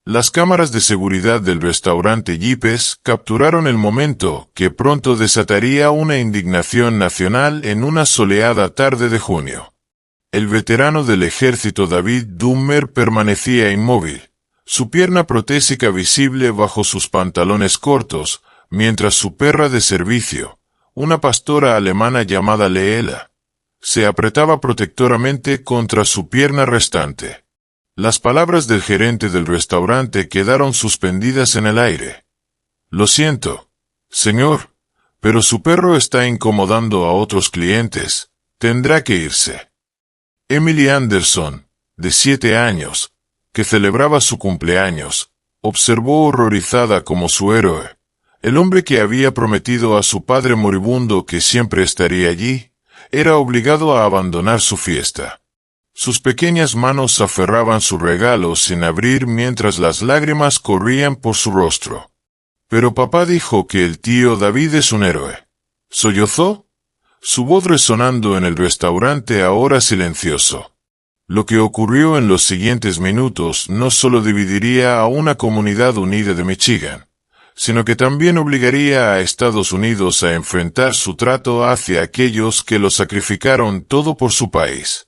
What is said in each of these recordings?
Las cámaras de seguridad del restaurante Yipes capturaron el momento, que pronto desataría una indignación nacional en una soleada tarde de junio. El veterano del ejército David Dummer permanecía inmóvil, su pierna protésica visible bajo sus pantalones cortos, mientras su perra de servicio, una pastora alemana llamada Leela, se apretaba protectoramente contra su pierna restante. Las palabras del gerente del restaurante quedaron suspendidas en el aire. «Lo siento, señor, pero su perro está incomodando a otros clientes. Tendrá que irse». Emily Anderson, de 7 años, que celebraba su cumpleaños, observó horrorizada como su héroe, el hombre que había prometido a su padre moribundo que siempre estaría allí, era obligado a abandonar su fiesta. Sus pequeñas manos aferraban su regalo sin abrir mientras las lágrimas corrían por su rostro. «Pero papá dijo que el tío David es un héroe», sollozó, su voz resonando en el restaurante ahora silencioso. Lo que ocurrió en los siguientes minutos no solo dividiría a una comunidad unida de Michigan, sino que también obligaría a Estados Unidos a enfrentar su trato hacia aquellos que lo sacrificaron todo por su país.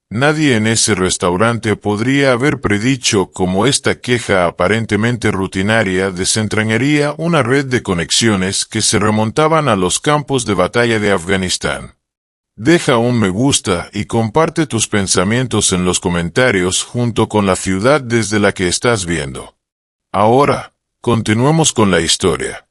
Nadie en ese restaurante podría haber predicho cómo esta queja aparentemente rutinaria desentrañaría una red de conexiones que se remontaban a los campos de batalla de Afganistán. Deja un me gusta y comparte tus pensamientos en los comentarios junto con la ciudad desde la que estás viendo. Ahora, continuemos con la historia.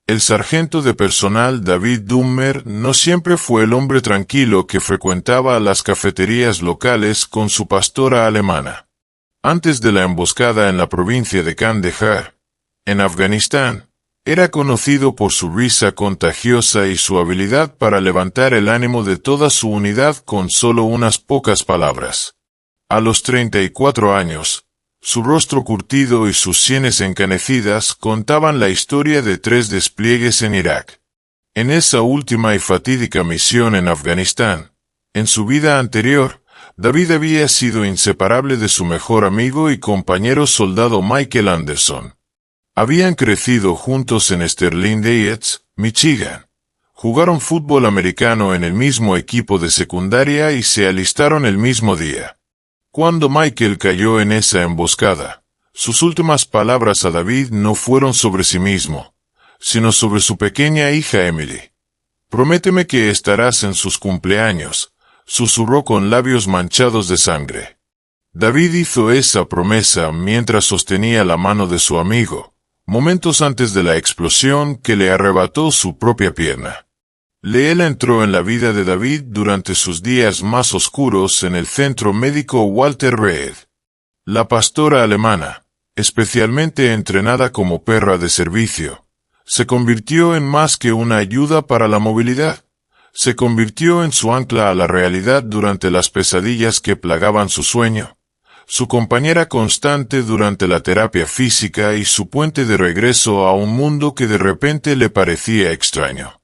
El sargento de personal David Dummer no siempre fue el hombre tranquilo que frecuentaba las cafeterías locales con su pastora alemana. Antes de la emboscada en la provincia de Kandahar, en Afganistán, era conocido por su risa contagiosa y su habilidad para levantar el ánimo de toda su unidad con solo unas pocas palabras. A los 34 años, su rostro curtido y sus sienes encanecidas contaban la historia de 3 despliegues en Irak. En esa última y fatídica misión en Afganistán, en su vida anterior, David había sido inseparable de su mejor amigo y compañero soldado Michael Anderson. Habían crecido juntos en Sterling Heights, Michigan. Jugaron fútbol americano en el mismo equipo de secundaria y se alistaron el mismo día. Cuando Michael cayó en esa emboscada, sus últimas palabras a David no fueron sobre sí mismo, sino sobre su pequeña hija Emily. «Prométeme que estarás en sus cumpleaños», susurró con labios manchados de sangre. David hizo esa promesa mientras sostenía la mano de su amigo, momentos antes de la explosión que le arrebató su propia pierna. Leela entró en la vida de David durante sus días más oscuros en el centro médico Walter Reed. La pastora alemana, especialmente entrenada como perra de servicio, se convirtió en más que una ayuda para la movilidad. Se convirtió en su ancla a la realidad durante las pesadillas que plagaban su sueño, su compañera constante durante la terapia física y su puente de regreso a un mundo que de repente le parecía extraño.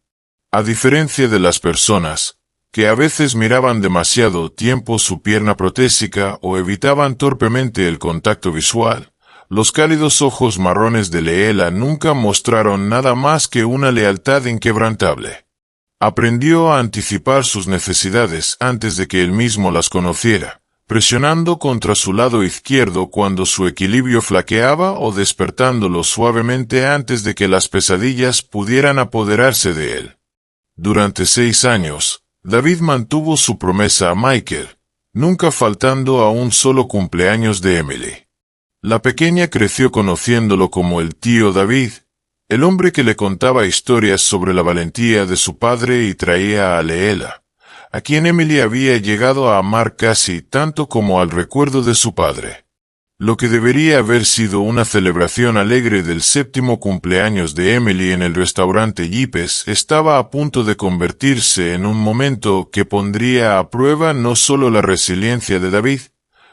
A diferencia de las personas, que a veces miraban demasiado tiempo su pierna protésica o evitaban torpemente el contacto visual, los cálidos ojos marrones de Leela nunca mostraron nada más que una lealtad inquebrantable. Aprendió a anticipar sus necesidades antes de que él mismo las conociera, presionando contra su lado izquierdo cuando su equilibrio flaqueaba o despertándolo suavemente antes de que las pesadillas pudieran apoderarse de él. Durante 6 años, David mantuvo su promesa a Michael, nunca faltando a un solo cumpleaños de Emily. La pequeña creció conociéndolo como el tío David, el hombre que le contaba historias sobre la valentía de su padre y traía a Leela, a quien Emily había llegado a amar casi tanto como al recuerdo de su padre. Lo que debería haber sido una celebración alegre del 7º cumpleaños de Emily en el restaurante Yipes estaba a punto de convertirse en un momento que pondría a prueba no solo la resiliencia de David,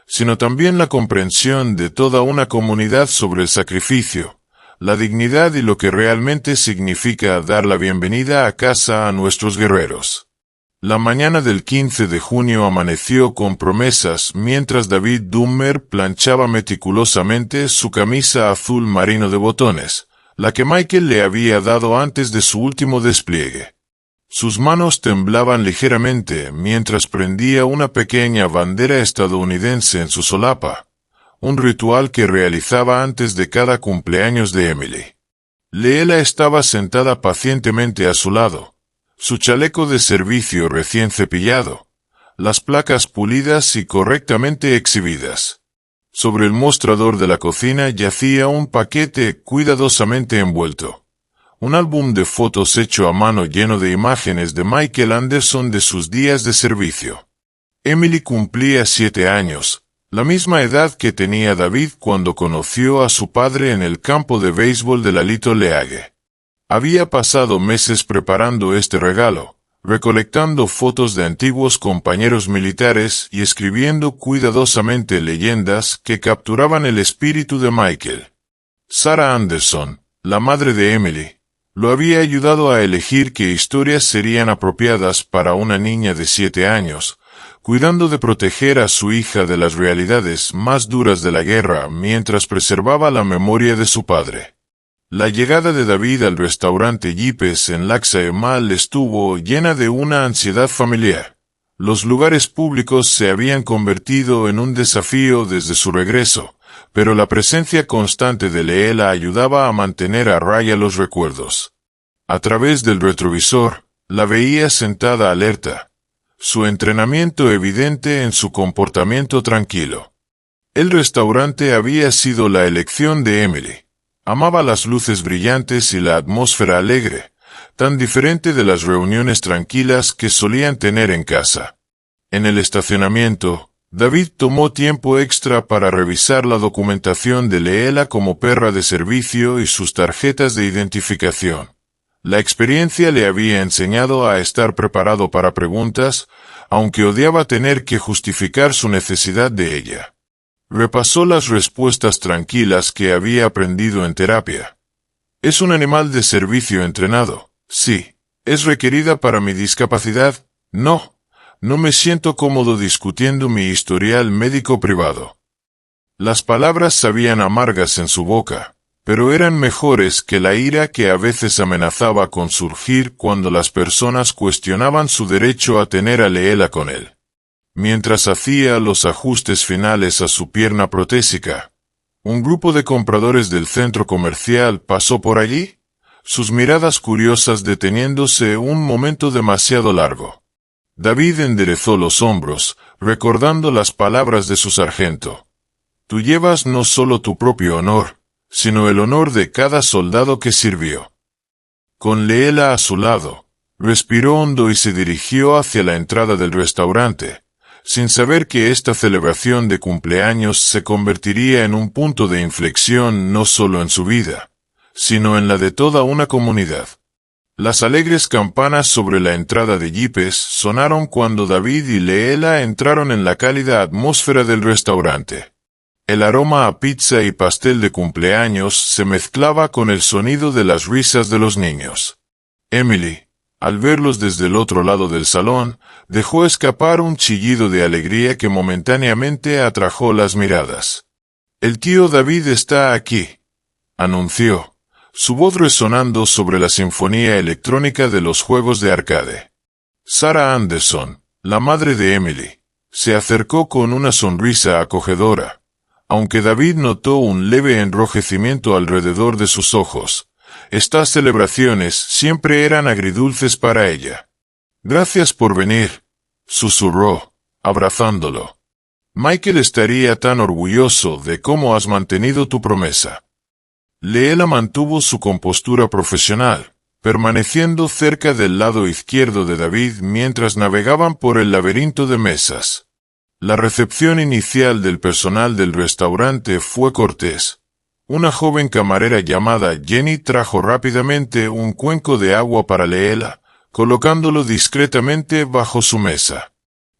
sino también la comprensión de toda una comunidad sobre el sacrificio, la dignidad y lo que realmente significa dar la bienvenida a casa a nuestros guerreros. La mañana del 15 de junio amaneció con promesas mientras David Dummer planchaba meticulosamente su camisa azul marino de botones, la que Michael le había dado antes de su último despliegue. Sus manos temblaban ligeramente mientras prendía una pequeña bandera estadounidense en su solapa, un ritual que realizaba antes de cada cumpleaños de Emily. Leela estaba sentada pacientemente a su lado, su chaleco de servicio recién cepillado, las placas pulidas y correctamente exhibidas. Sobre el mostrador de la cocina yacía un paquete cuidadosamente envuelto. Un álbum de fotos hecho a mano lleno de imágenes de Michael Anderson de sus días de servicio. Emily cumplía 7 años, la misma edad que tenía David cuando conoció a su padre en el campo de béisbol de la Little League. Había pasado meses preparando este regalo, recolectando fotos de antiguos compañeros militares y escribiendo cuidadosamente leyendas que capturaban el espíritu de Michael. Sarah Anderson, la madre de Emily, lo había ayudado a elegir qué historias serían apropiadas para una niña de 7 años, cuidando de proteger a su hija de las realidades más duras de la guerra mientras preservaba la memoria de su padre. La llegada de David al restaurante Yipes en Laxaemal estuvo llena de una ansiedad familiar. Los lugares públicos se habían convertido en un desafío desde su regreso, pero la presencia constante de Leela ayudaba a mantener a raya los recuerdos. A través del retrovisor, la veía sentada alerta, su entrenamiento evidente en su comportamiento tranquilo. El restaurante había sido la elección de Emily. Amaba las luces brillantes y la atmósfera alegre, tan diferente de las reuniones tranquilas que solían tener en casa. En el estacionamiento, David tomó tiempo extra para revisar la documentación de Leela como perra de servicio y sus tarjetas de identificación. La experiencia le había enseñado a estar preparado para preguntas, aunque odiaba tener que justificar su necesidad de ella. Repasó las respuestas tranquilas que había aprendido en terapia. ¿Es un animal de servicio entrenado? Sí. ¿Es requerida para mi discapacidad? No. No me siento cómodo discutiendo mi historial médico privado. Las palabras sabían amargas en su boca, pero eran mejores que la ira que a veces amenazaba con surgir cuando las personas cuestionaban su derecho a tener a Leela con él. Mientras hacía los ajustes finales a su pierna protésica, un grupo de compradores del centro comercial pasó por allí, sus miradas curiosas deteniéndose un momento demasiado largo. David enderezó los hombros, recordando las palabras de su sargento. Tú llevas no solo tu propio honor, sino el honor de cada soldado que sirvió. Con Leela a su lado, respiró hondo y se dirigió hacia la entrada del restaurante, sin saber que esta celebración de cumpleaños se convertiría en un punto de inflexión no solo en su vida, sino en la de toda una comunidad. Las alegres campanas sobre la entrada de Yipes sonaron cuando David y Leela entraron en la cálida atmósfera del restaurante. El aroma a pizza y pastel de cumpleaños se mezclaba con el sonido de las risas de los niños. Emily, al verlos desde el otro lado del salón, dejó escapar un chillido de alegría que momentáneamente atrajo las miradas. «El tío David está aquí», anunció, su voz resonando sobre la sinfonía electrónica de los juegos de arcade. Sarah Anderson, la madre de Emily, se acercó con una sonrisa acogedora, aunque David notó un leve enrojecimiento alrededor de sus ojos. Estas celebraciones siempre eran agridulces para ella. «Gracias por venir», susurró, abrazándolo. «Michael estaría tan orgulloso de cómo has mantenido tu promesa». Leela mantuvo su compostura profesional, permaneciendo cerca del lado izquierdo de David mientras navegaban por el laberinto de mesas. La recepción inicial del personal del restaurante fue cortés. Una joven camarera llamada Jenny trajo rápidamente un cuenco de agua para Leela, colocándolo discretamente bajo su mesa.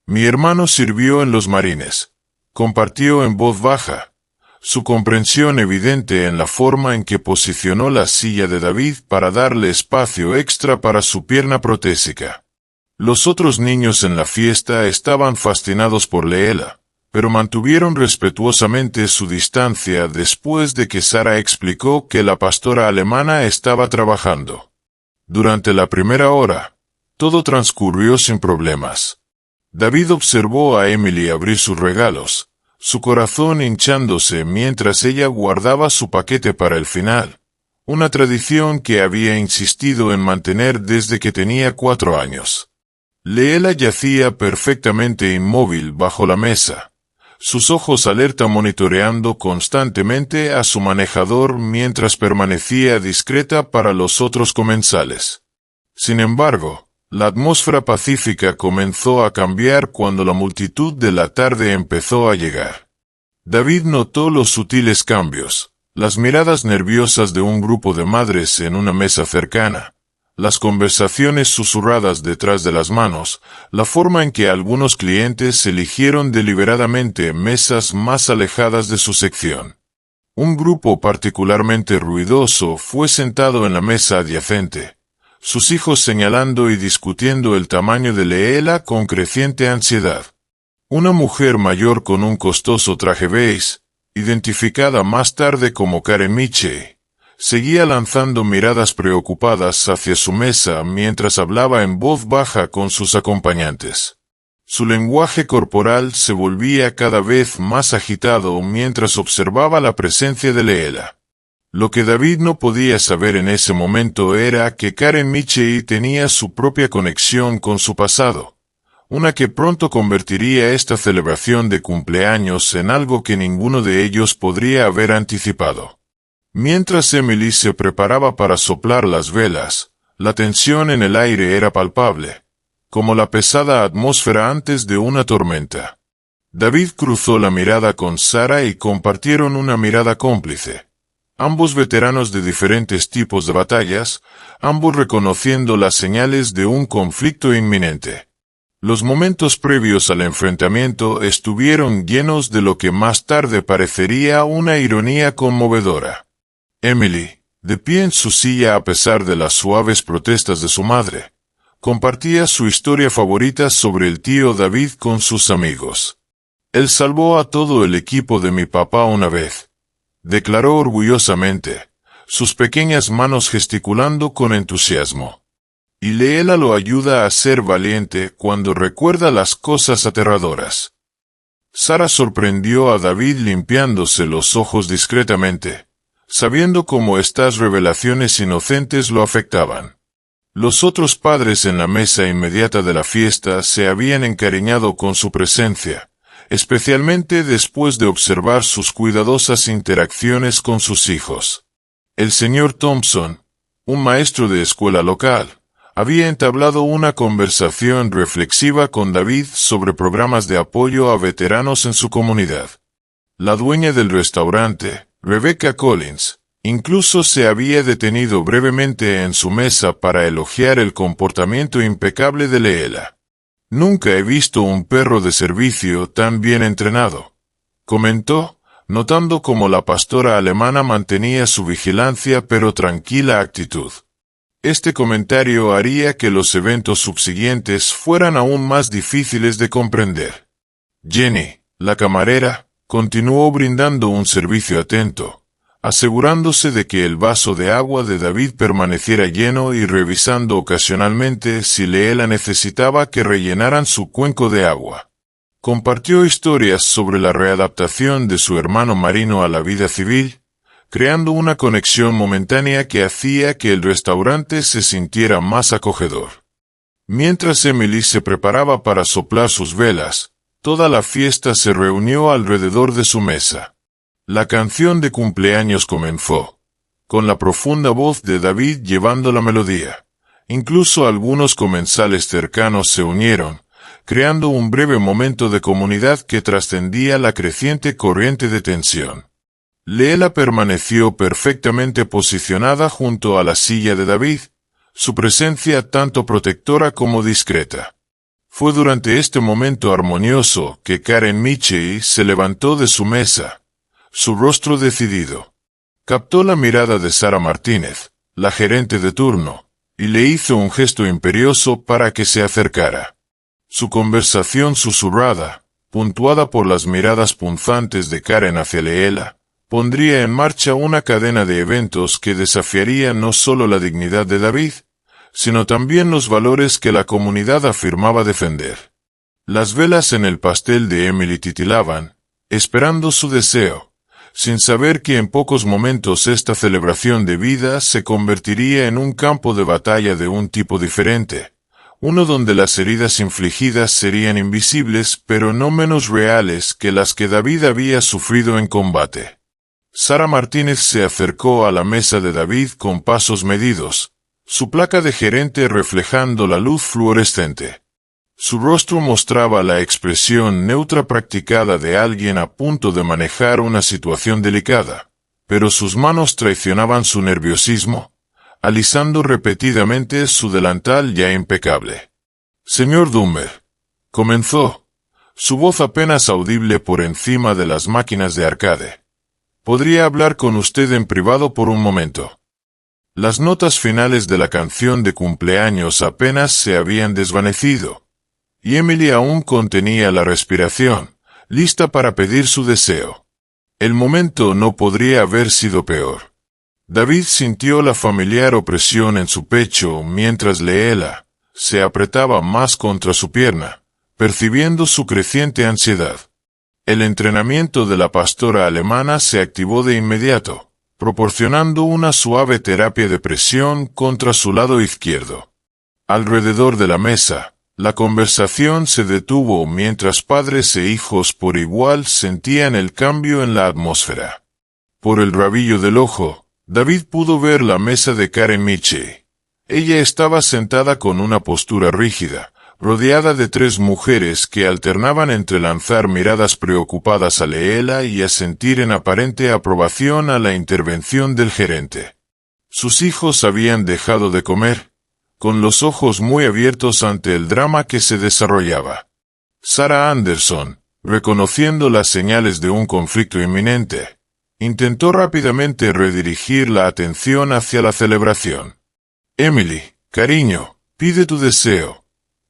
«Mi hermano sirvió en los Marines», compartió en voz baja, su comprensión evidente en la forma en que posicionó la silla de David para darle espacio extra para su pierna protésica. Los otros niños en la fiesta estaban fascinados por Leela, pero mantuvieron respetuosamente su distancia después de que Sara explicó que la pastora alemana estaba trabajando. Durante la primera hora, todo transcurrió sin problemas. David observó a Emily abrir sus regalos, su corazón hinchándose mientras ella guardaba su paquete para el final, una tradición que había insistido en mantener desde que tenía 4 años. Leela yacía perfectamente inmóvil bajo la mesa, sus ojos alerta monitoreando constantemente a su manejador mientras permanecía discreta para los otros comensales. Sin embargo, la atmósfera pacífica comenzó a cambiar cuando la multitud de la tarde empezó a llegar. David notó los sutiles cambios, las miradas nerviosas de un grupo de madres en una mesa cercana, las conversaciones susurradas detrás de las manos, la forma en que algunos clientes eligieron deliberadamente mesas más alejadas de su sección. Un grupo particularmente ruidoso fue sentado en la mesa adyacente, sus hijos señalando y discutiendo el tamaño de Leela con creciente ansiedad. Una mujer mayor con un costoso traje beige, identificada más tarde como Karen Mitchell, seguía lanzando miradas preocupadas hacia su mesa mientras hablaba en voz baja con sus acompañantes. Su lenguaje corporal se volvía cada vez más agitado mientras observaba la presencia de Leela. Lo que David no podía saber en ese momento era que Karen Mitchell tenía su propia conexión con su pasado, una que pronto convertiría esta celebración de cumpleaños en algo que ninguno de ellos podría haber anticipado. Mientras Emily se preparaba para soplar las velas, la tensión en el aire era palpable, como la pesada atmósfera antes de una tormenta. David cruzó la mirada con Sara y compartieron una mirada cómplice. Ambos veteranos de diferentes tipos de batallas, ambos reconociendo las señales de un conflicto inminente. Los momentos previos al enfrentamiento estuvieron llenos de lo que más tarde parecería una ironía conmovedora. Emily, de pie en su silla a pesar de las suaves protestas de su madre, compartía su historia favorita sobre el tío David con sus amigos. Él salvó a todo el equipo de mi papá una vez, declaró orgullosamente, sus pequeñas manos gesticulando con entusiasmo. Y Leela lo ayuda a ser valiente cuando recuerda las cosas aterradoras. Sara sorprendió a David limpiándose los ojos discretamente, sabiendo cómo estas revelaciones inocentes lo afectaban. Los otros padres en la mesa inmediata de la fiesta se habían encariñado con su presencia, especialmente después de observar sus cuidadosas interacciones con sus hijos. El señor Thompson, un maestro de escuela local, había entablado una conversación reflexiva con David sobre programas de apoyo a veteranos en su comunidad. La dueña del restaurante, Rebecca Collins, incluso se había detenido brevemente en su mesa para elogiar el comportamiento impecable de Leela. «Nunca he visto un perro de servicio tan bien entrenado», comentó, notando cómo la pastora alemana mantenía su vigilancia pero tranquila actitud. Este comentario haría que los eventos subsiguientes fueran aún más difíciles de comprender. Jenny, la camarera, continuó brindando un servicio atento, asegurándose de que el vaso de agua de David permaneciera lleno y revisando ocasionalmente si Leela necesitaba que rellenaran su cuenco de agua. Compartió historias sobre la readaptación de su hermano marino a la vida civil, creando una conexión momentánea que hacía que el restaurante se sintiera más acogedor. Mientras Emily se preparaba para soplar sus velas, toda la fiesta se reunió alrededor de su mesa. La canción de cumpleaños comenzó, con la profunda voz de David llevando la melodía. Incluso algunos comensales cercanos se unieron, creando un breve momento de comunidad que trascendía la creciente corriente de tensión. Leela permaneció perfectamente posicionada junto a la silla de David, su presencia tanto protectora como discreta. Fue durante este momento armonioso que Karen Mitchell se levantó de su mesa, su rostro decidido. Captó la mirada de Sara Martínez, la gerente de turno, y le hizo un gesto imperioso para que se acercara. Su conversación susurrada, puntuada por las miradas punzantes de Karen hacia Leela, pondría en marcha una cadena de eventos que desafiaría no solo la dignidad de David, sino también los valores que la comunidad afirmaba defender. Las velas en el pastel de Emily titilaban, esperando su deseo, sin saber que en pocos momentos esta celebración de vida se convertiría en un campo de batalla de un tipo diferente, uno donde las heridas infligidas serían invisibles pero no menos reales que las que David había sufrido en combate. Sara Martínez se acercó a la mesa de David con pasos medidos, su placa de gerente reflejando la luz fluorescente. Su rostro mostraba la expresión neutra practicada de alguien a punto de manejar una situación delicada, pero sus manos traicionaban su nerviosismo, alisando repetidamente su delantal ya impecable. «Señor Dahmer», comenzó, su voz apenas audible por encima de las máquinas de arcade. «¿Podría hablar con usted en privado por un momento?» Las notas finales de la canción de cumpleaños apenas se habían desvanecido, y Emily aún contenía la respiración, lista para pedir su deseo. El momento no podría haber sido peor. David sintió la familiar opresión en su pecho mientras Leela se apretaba más contra su pierna, percibiendo su creciente ansiedad. El entrenamiento de la pastora alemana se activó de inmediato, proporcionando una suave terapia de presión contra su lado izquierdo. Alrededor de la mesa, la conversación se detuvo mientras padres e hijos por igual sentían el cambio en la atmósfera. Por el rabillo del ojo, David pudo ver la mesa de Karen Mitchell. Ella estaba sentada con una postura rígida, rodeada de tres mujeres que alternaban entre lanzar miradas preocupadas a Leela y asentir en aparente aprobación a la intervención del gerente. Sus hijos habían dejado de comer, con los ojos muy abiertos ante el drama que se desarrollaba. Sarah Anderson, reconociendo las señales de un conflicto inminente, intentó rápidamente redirigir la atención hacia la celebración. «Emily, cariño, pide tu deseo»,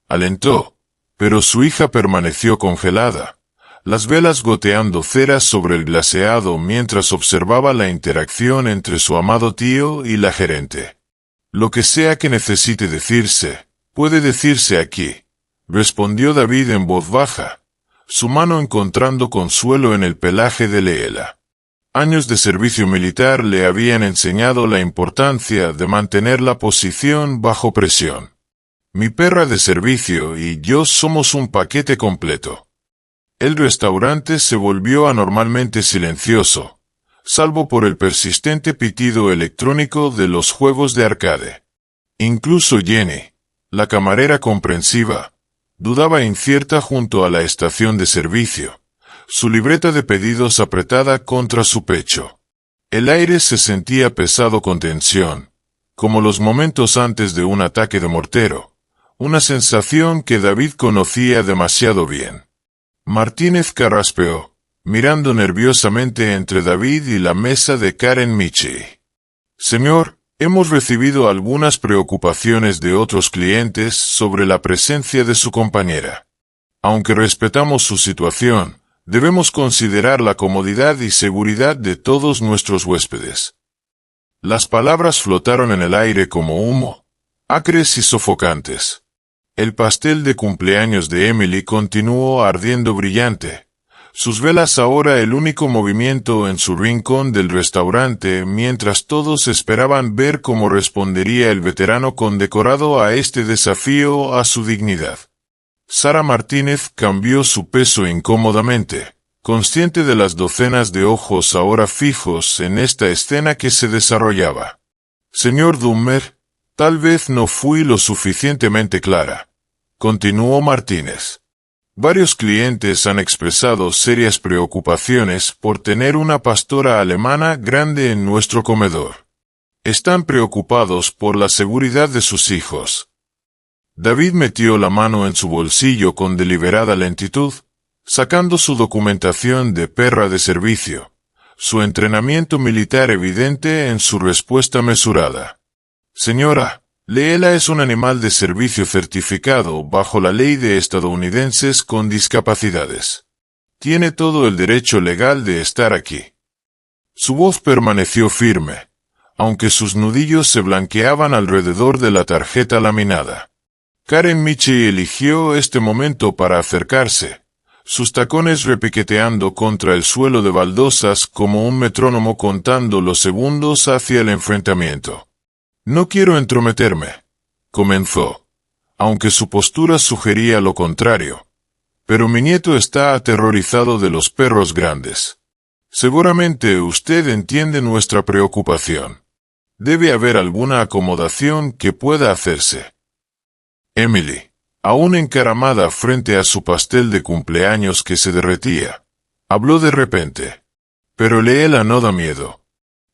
alentó, pero su hija permaneció congelada, las velas goteando cera sobre el glaseado mientras observaba la interacción entre su amado tío y la gerente. «Lo que sea que necesite decirse, puede decirse aquí», respondió David en voz baja, su mano encontrando consuelo en el pelaje de Leela. Años de servicio militar le habían enseñado la importancia de mantener la posición bajo presión. «Mi perra de servicio y yo somos un paquete completo». El restaurante se volvió anormalmente silencioso, salvo por el persistente pitido electrónico de los juegos de arcade. Incluso Jenny, la camarera comprensiva, dudaba incierta junto a la estación de servicio, su libreta de pedidos apretada contra su pecho. El aire se sentía pesado con tensión, como los momentos antes de un ataque de mortero, una sensación que David conocía demasiado bien. Martínez carraspeó, mirando nerviosamente entre David y la mesa de Karen Mitchell. «Señor, hemos recibido algunas preocupaciones de otros clientes sobre la presencia de su compañera. Aunque respetamos su situación, debemos considerar la comodidad y seguridad de todos nuestros huéspedes». Las palabras flotaron en el aire como humo, acres y sofocantes. El pastel de cumpleaños de Emily continuó ardiendo brillante, sus velas ahora el único movimiento en su rincón del restaurante mientras todos esperaban ver cómo respondería el veterano condecorado a este desafío a su dignidad. Sara Martínez cambió su peso incómodamente, consciente de las docenas de ojos ahora fijos en esta escena que se desarrollaba. «Señor Dahmer, tal vez no fui lo suficientemente clara», continuó Martínez. «Varios clientes han expresado serias preocupaciones por tener una pastora alemana grande en nuestro comedor. Están preocupados por la seguridad de sus hijos». David metió la mano en su bolsillo con deliberada lentitud, sacando su documentación de perra de servicio, su entrenamiento militar evidente en su respuesta mesurada. «Señora, Leela es un animal de servicio certificado bajo la ley de estadounidenses con discapacidades. Tiene todo el derecho legal de estar aquí. Su voz permaneció firme, aunque sus nudillos se blanqueaban alrededor de la tarjeta laminada. Karen Michie eligió este momento para acercarse, sus tacones repiqueteando contra el suelo de baldosas como un metrónomo contando los segundos hacia el enfrentamiento. «No quiero entrometerme», comenzó, aunque su postura sugería lo contrario. «Pero mi nieto está aterrorizado de los perros grandes. Seguramente usted entiende nuestra preocupación. Debe haber alguna acomodación que pueda hacerse». Emily, aún encaramada frente a su pastel de cumpleaños que se derretía, habló de repente. «Pero Leela no da miedo.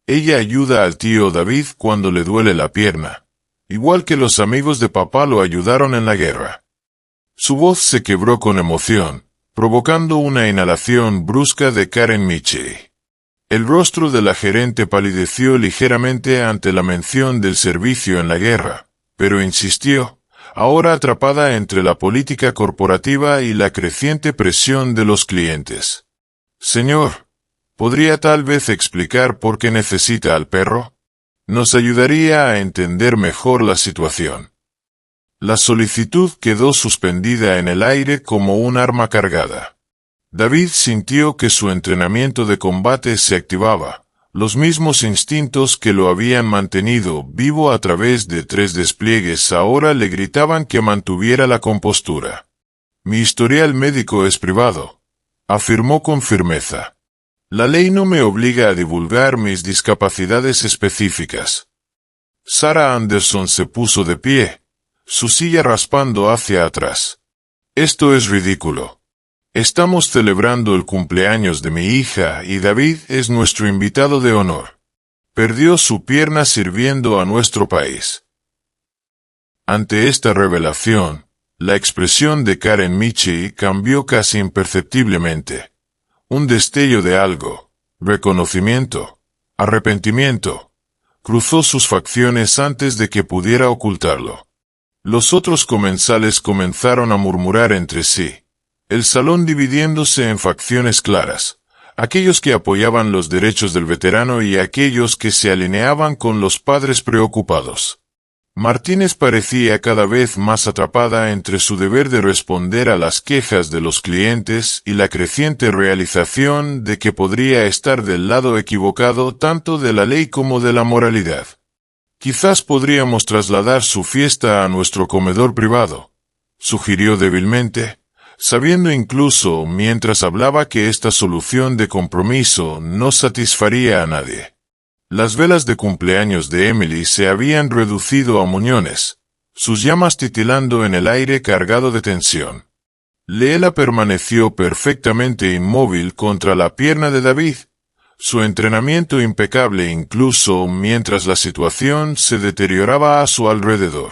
Ella ayuda al tío David cuando le duele la pierna, igual que los amigos de papá lo ayudaron en la guerra». Su voz se quebró con emoción, provocando una inhalación brusca de Karen Michie. El rostro de la gerente palideció ligeramente ante la mención del servicio en la guerra, pero insistió, ahora atrapada entre la política corporativa y la creciente presión de los clientes. «Señor, ¿podría tal vez explicar por qué necesita al perro? Nos ayudaría a entender mejor la situación». La solicitud quedó suspendida en el aire como un arma cargada. David sintió que su entrenamiento de combate se activaba, los mismos instintos que lo habían mantenido vivo a través de 3 despliegues ahora le gritaban que mantuviera la compostura. «Mi historial médico es privado», afirmó con firmeza. «La ley no me obliga a divulgar mis discapacidades específicas». Sarah Anderson se puso de pie, su silla raspando hacia atrás. «Esto es ridículo. Estamos celebrando el cumpleaños de mi hija y David es nuestro invitado de honor. Perdió su pierna sirviendo a nuestro país». Ante esta revelación, la expresión de Karen Michie cambió casi imperceptiblemente. Un destello de algo, reconocimiento, arrepentimiento, cruzó sus facciones antes de que pudiera ocultarlo. Los otros comensales comenzaron a murmurar entre sí, el salón dividiéndose en facciones claras, aquellos que apoyaban los derechos del veterano y aquellos que se alineaban con los padres preocupados. Martínez parecía cada vez más atrapada entre su deber de responder a las quejas de los clientes y la creciente realización de que podría estar del lado equivocado tanto de la ley como de la moralidad. «Quizás podríamos trasladar su fiesta a nuestro comedor privado», sugirió débilmente, sabiendo incluso mientras hablaba que esta solución de compromiso no satisfaría a nadie. Las velas de cumpleaños de Emily se habían reducido a muñones, sus llamas titilando en el aire cargado de tensión. Leela permaneció perfectamente inmóvil contra la pierna de David, su entrenamiento impecable incluso mientras la situación se deterioraba a su alrededor.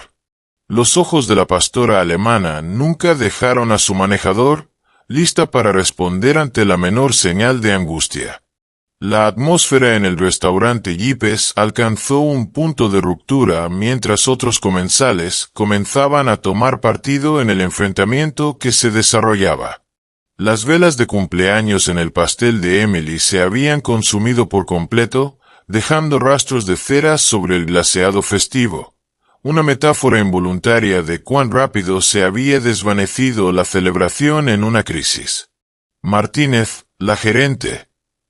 Los ojos de la pastora alemana nunca dejaron a su manejador, lista para responder ante la menor señal de angustia. La atmósfera en el restaurante Yipes alcanzó un punto de ruptura mientras otros comensales comenzaban a tomar partido en el enfrentamiento que se desarrollaba. Las velas de cumpleaños en el pastel de Emily se habían consumido por completo, dejando rastros de cera sobre el glaseado festivo, una metáfora involuntaria de cuán rápido se había desvanecido la celebración en una crisis. Martínez, la gerente,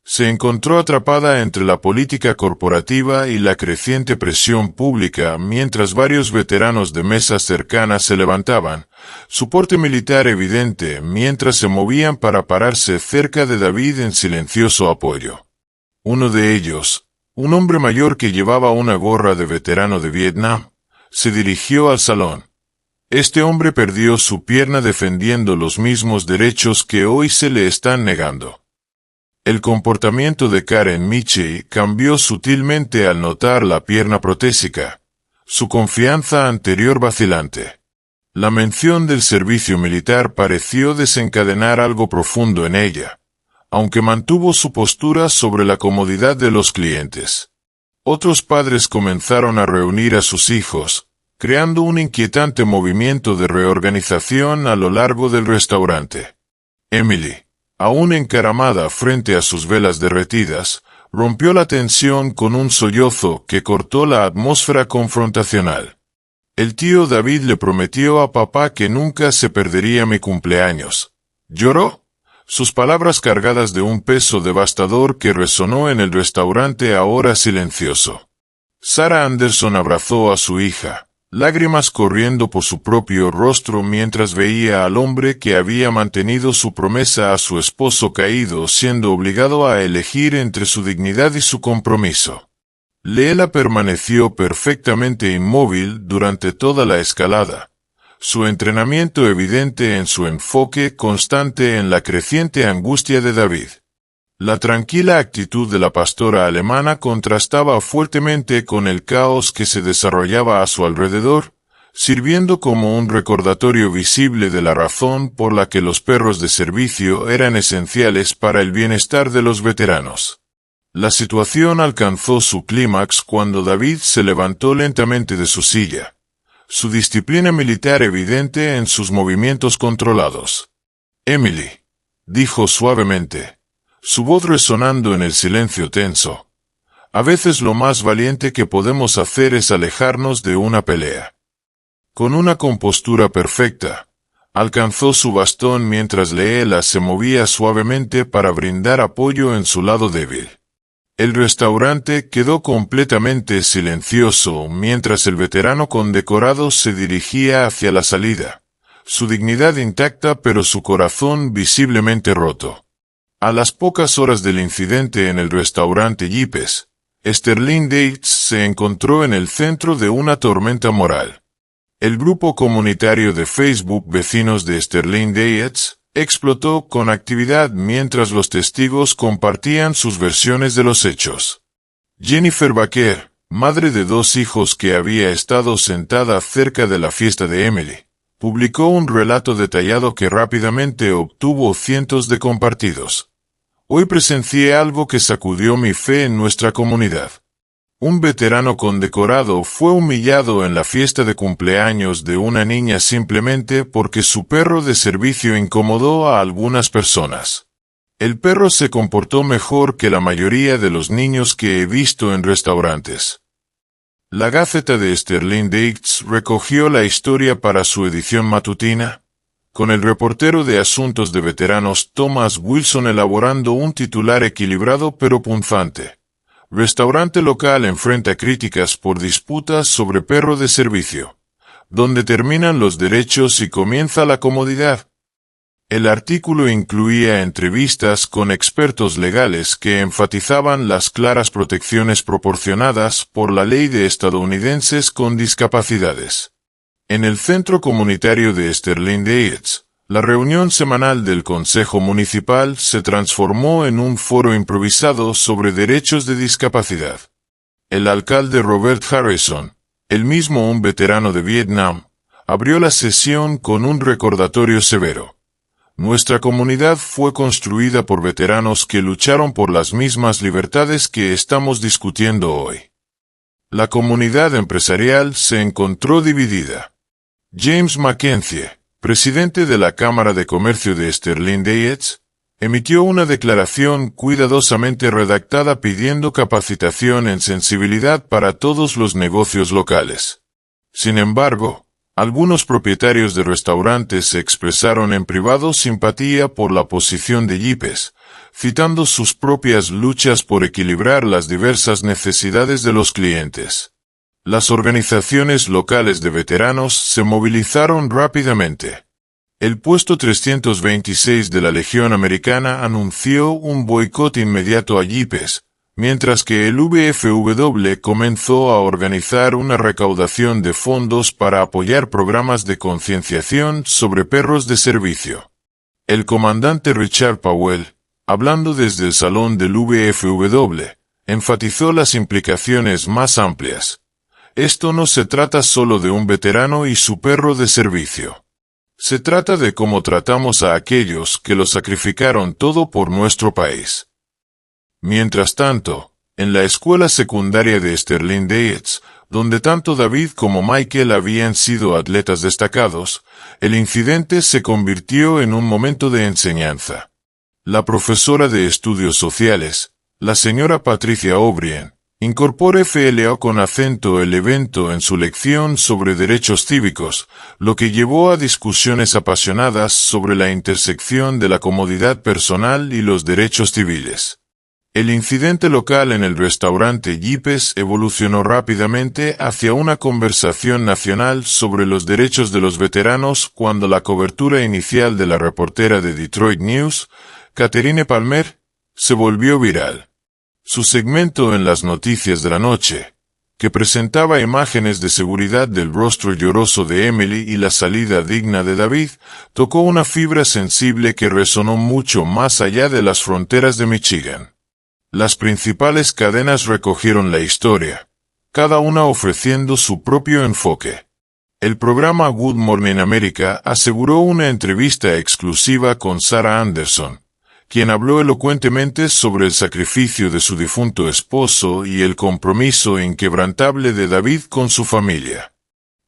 se encontró atrapada entre la política corporativa y la creciente presión pública mientras varios veteranos de mesas cercanas se levantaban, su porte militar evidente mientras se movían para pararse cerca de David en silencioso apoyo. Uno de ellos, un hombre mayor que llevaba una gorra de veterano de Vietnam, se dirigió al salón. Este hombre perdió su pierna defendiendo los mismos derechos que hoy se le están negando. El comportamiento de Karen Michie cambió sutilmente al notar la pierna protésica, su confianza anterior vacilante. La mención del servicio militar pareció desencadenar algo profundo en ella, aunque mantuvo su postura sobre la comodidad de los clientes. Otros padres comenzaron a reunir a sus hijos, creando un inquietante movimiento de reorganización a lo largo del restaurante. Emily, aún encaramada frente a sus velas derretidas, rompió la tensión con un sollozo que cortó la atmósfera confrontacional. El tío David le prometió a papá que nunca se perdería mi cumpleaños. ¿Lloró? Sus palabras cargadas de un peso devastador que resonó en el restaurante ahora silencioso. Sarah Anderson abrazó a su hija, lágrimas corriendo por su propio rostro mientras veía al hombre que había mantenido su promesa a su esposo caído siendo obligado a elegir entre su dignidad y su compromiso. Leela permaneció perfectamente inmóvil durante toda la escalada, su entrenamiento evidente en su enfoque constante en la creciente angustia de David. La tranquila actitud de la pastora alemana contrastaba fuertemente con el caos que se desarrollaba a su alrededor, sirviendo como un recordatorio visible de la razón por la que los perros de servicio eran esenciales para el bienestar de los veteranos. La situación alcanzó su clímax cuando David se levantó lentamente de su silla, su disciplina militar evidente en sus movimientos controlados. «Emily», dijo suavemente, su voz resonando en el silencio tenso. «A veces lo más valiente que podemos hacer es alejarnos de una pelea». Con una compostura perfecta, alcanzó su bastón mientras Leela se movía suavemente para brindar apoyo en su lado débil. El restaurante quedó completamente silencioso mientras el veterano condecorado se dirigía hacia la salida, su dignidad intacta pero su corazón visiblemente roto. A las pocas horas del incidente en el restaurante Yipes, Sterling Dates se encontró en el centro de una tormenta moral. El grupo comunitario de Facebook Vecinos de Sterling Dates explotó con actividad mientras los testigos compartían sus versiones de los hechos. Jennifer Baker, madre de 2 hijos que había estado sentada cerca de la fiesta de Emily, publicó un relato detallado que rápidamente obtuvo cientos de compartidos. «Hoy presencié algo que sacudió mi fe en nuestra comunidad. Un veterano condecorado fue humillado en la fiesta de cumpleaños de una niña simplemente porque su perro de servicio incomodó a algunas personas. El perro se comportó mejor que la mayoría de los niños que he visto en restaurantes». La Gaceta de Sterling Dates recogió la historia para su edición matutina, con el reportero de asuntos de veteranos Thomas Wilson elaborando un titular equilibrado pero punzante. Restaurante local enfrenta críticas por disputas sobre perro de servicio. Donde terminan los derechos y comienza la comodidad. El artículo incluía entrevistas con expertos legales que enfatizaban las claras protecciones proporcionadas por la ley de estadounidenses con discapacidades. En el centro comunitario de Sterling Dates, la reunión semanal del Consejo Municipal se transformó en un foro improvisado sobre derechos de discapacidad. El alcalde Robert Harrison, el mismo un veterano de Vietnam, abrió la sesión con un recordatorio severo. Nuestra comunidad fue construida por veteranos que lucharon por las mismas libertades que estamos discutiendo hoy. La comunidad empresarial se encontró dividida. James Mackenzie, presidente de la Cámara de Comercio de Sterling Dates, emitió una declaración cuidadosamente redactada pidiendo capacitación en sensibilidad para todos los negocios locales. Sin embargo, algunos propietarios de restaurantes expresaron en privado simpatía por la posición de Yipes, citando sus propias luchas por equilibrar las diversas necesidades de los clientes. Las organizaciones locales de veteranos se movilizaron rápidamente. El puesto 326 de la Legión Americana anunció un boicot inmediato a Yipes, mientras que el VFW comenzó a organizar una recaudación de fondos para apoyar programas de concienciación sobre perros de servicio. El comandante Richard Powell, hablando desde el salón del VFW, enfatizó las implicaciones más amplias. Esto no se trata solo de un veterano y su perro de servicio. Se trata de cómo tratamos a aquellos que lo sacrificaron todo por nuestro país. Mientras tanto, en la escuela secundaria de Sterling Dates, donde tanto David como Michael habían sido atletas destacados, el incidente se convirtió en un momento de enseñanza. La profesora de estudios sociales, la señora Patricia O'Brien, incorporó FLO con acento el evento en su lección sobre derechos cívicos, lo que llevó a discusiones apasionadas sobre la intersección de la comodidad personal y los derechos civiles. El incidente local en el restaurante Jeepes evolucionó rápidamente hacia una conversación nacional sobre los derechos de los veteranos cuando la cobertura inicial de la reportera de Detroit News, Catherine Palmer, se volvió viral. Su segmento en las noticias de la noche, que presentaba imágenes de seguridad del rostro lloroso de Emily y la salida digna de David, tocó una fibra sensible que resonó mucho más allá de las fronteras de Michigan. Las principales cadenas recogieron la historia, cada una ofreciendo su propio enfoque. El programa Good Morning America aseguró una entrevista exclusiva con Sarah Anderson, quien habló elocuentemente sobre el sacrificio de su difunto esposo y el compromiso inquebrantable de David con su familia.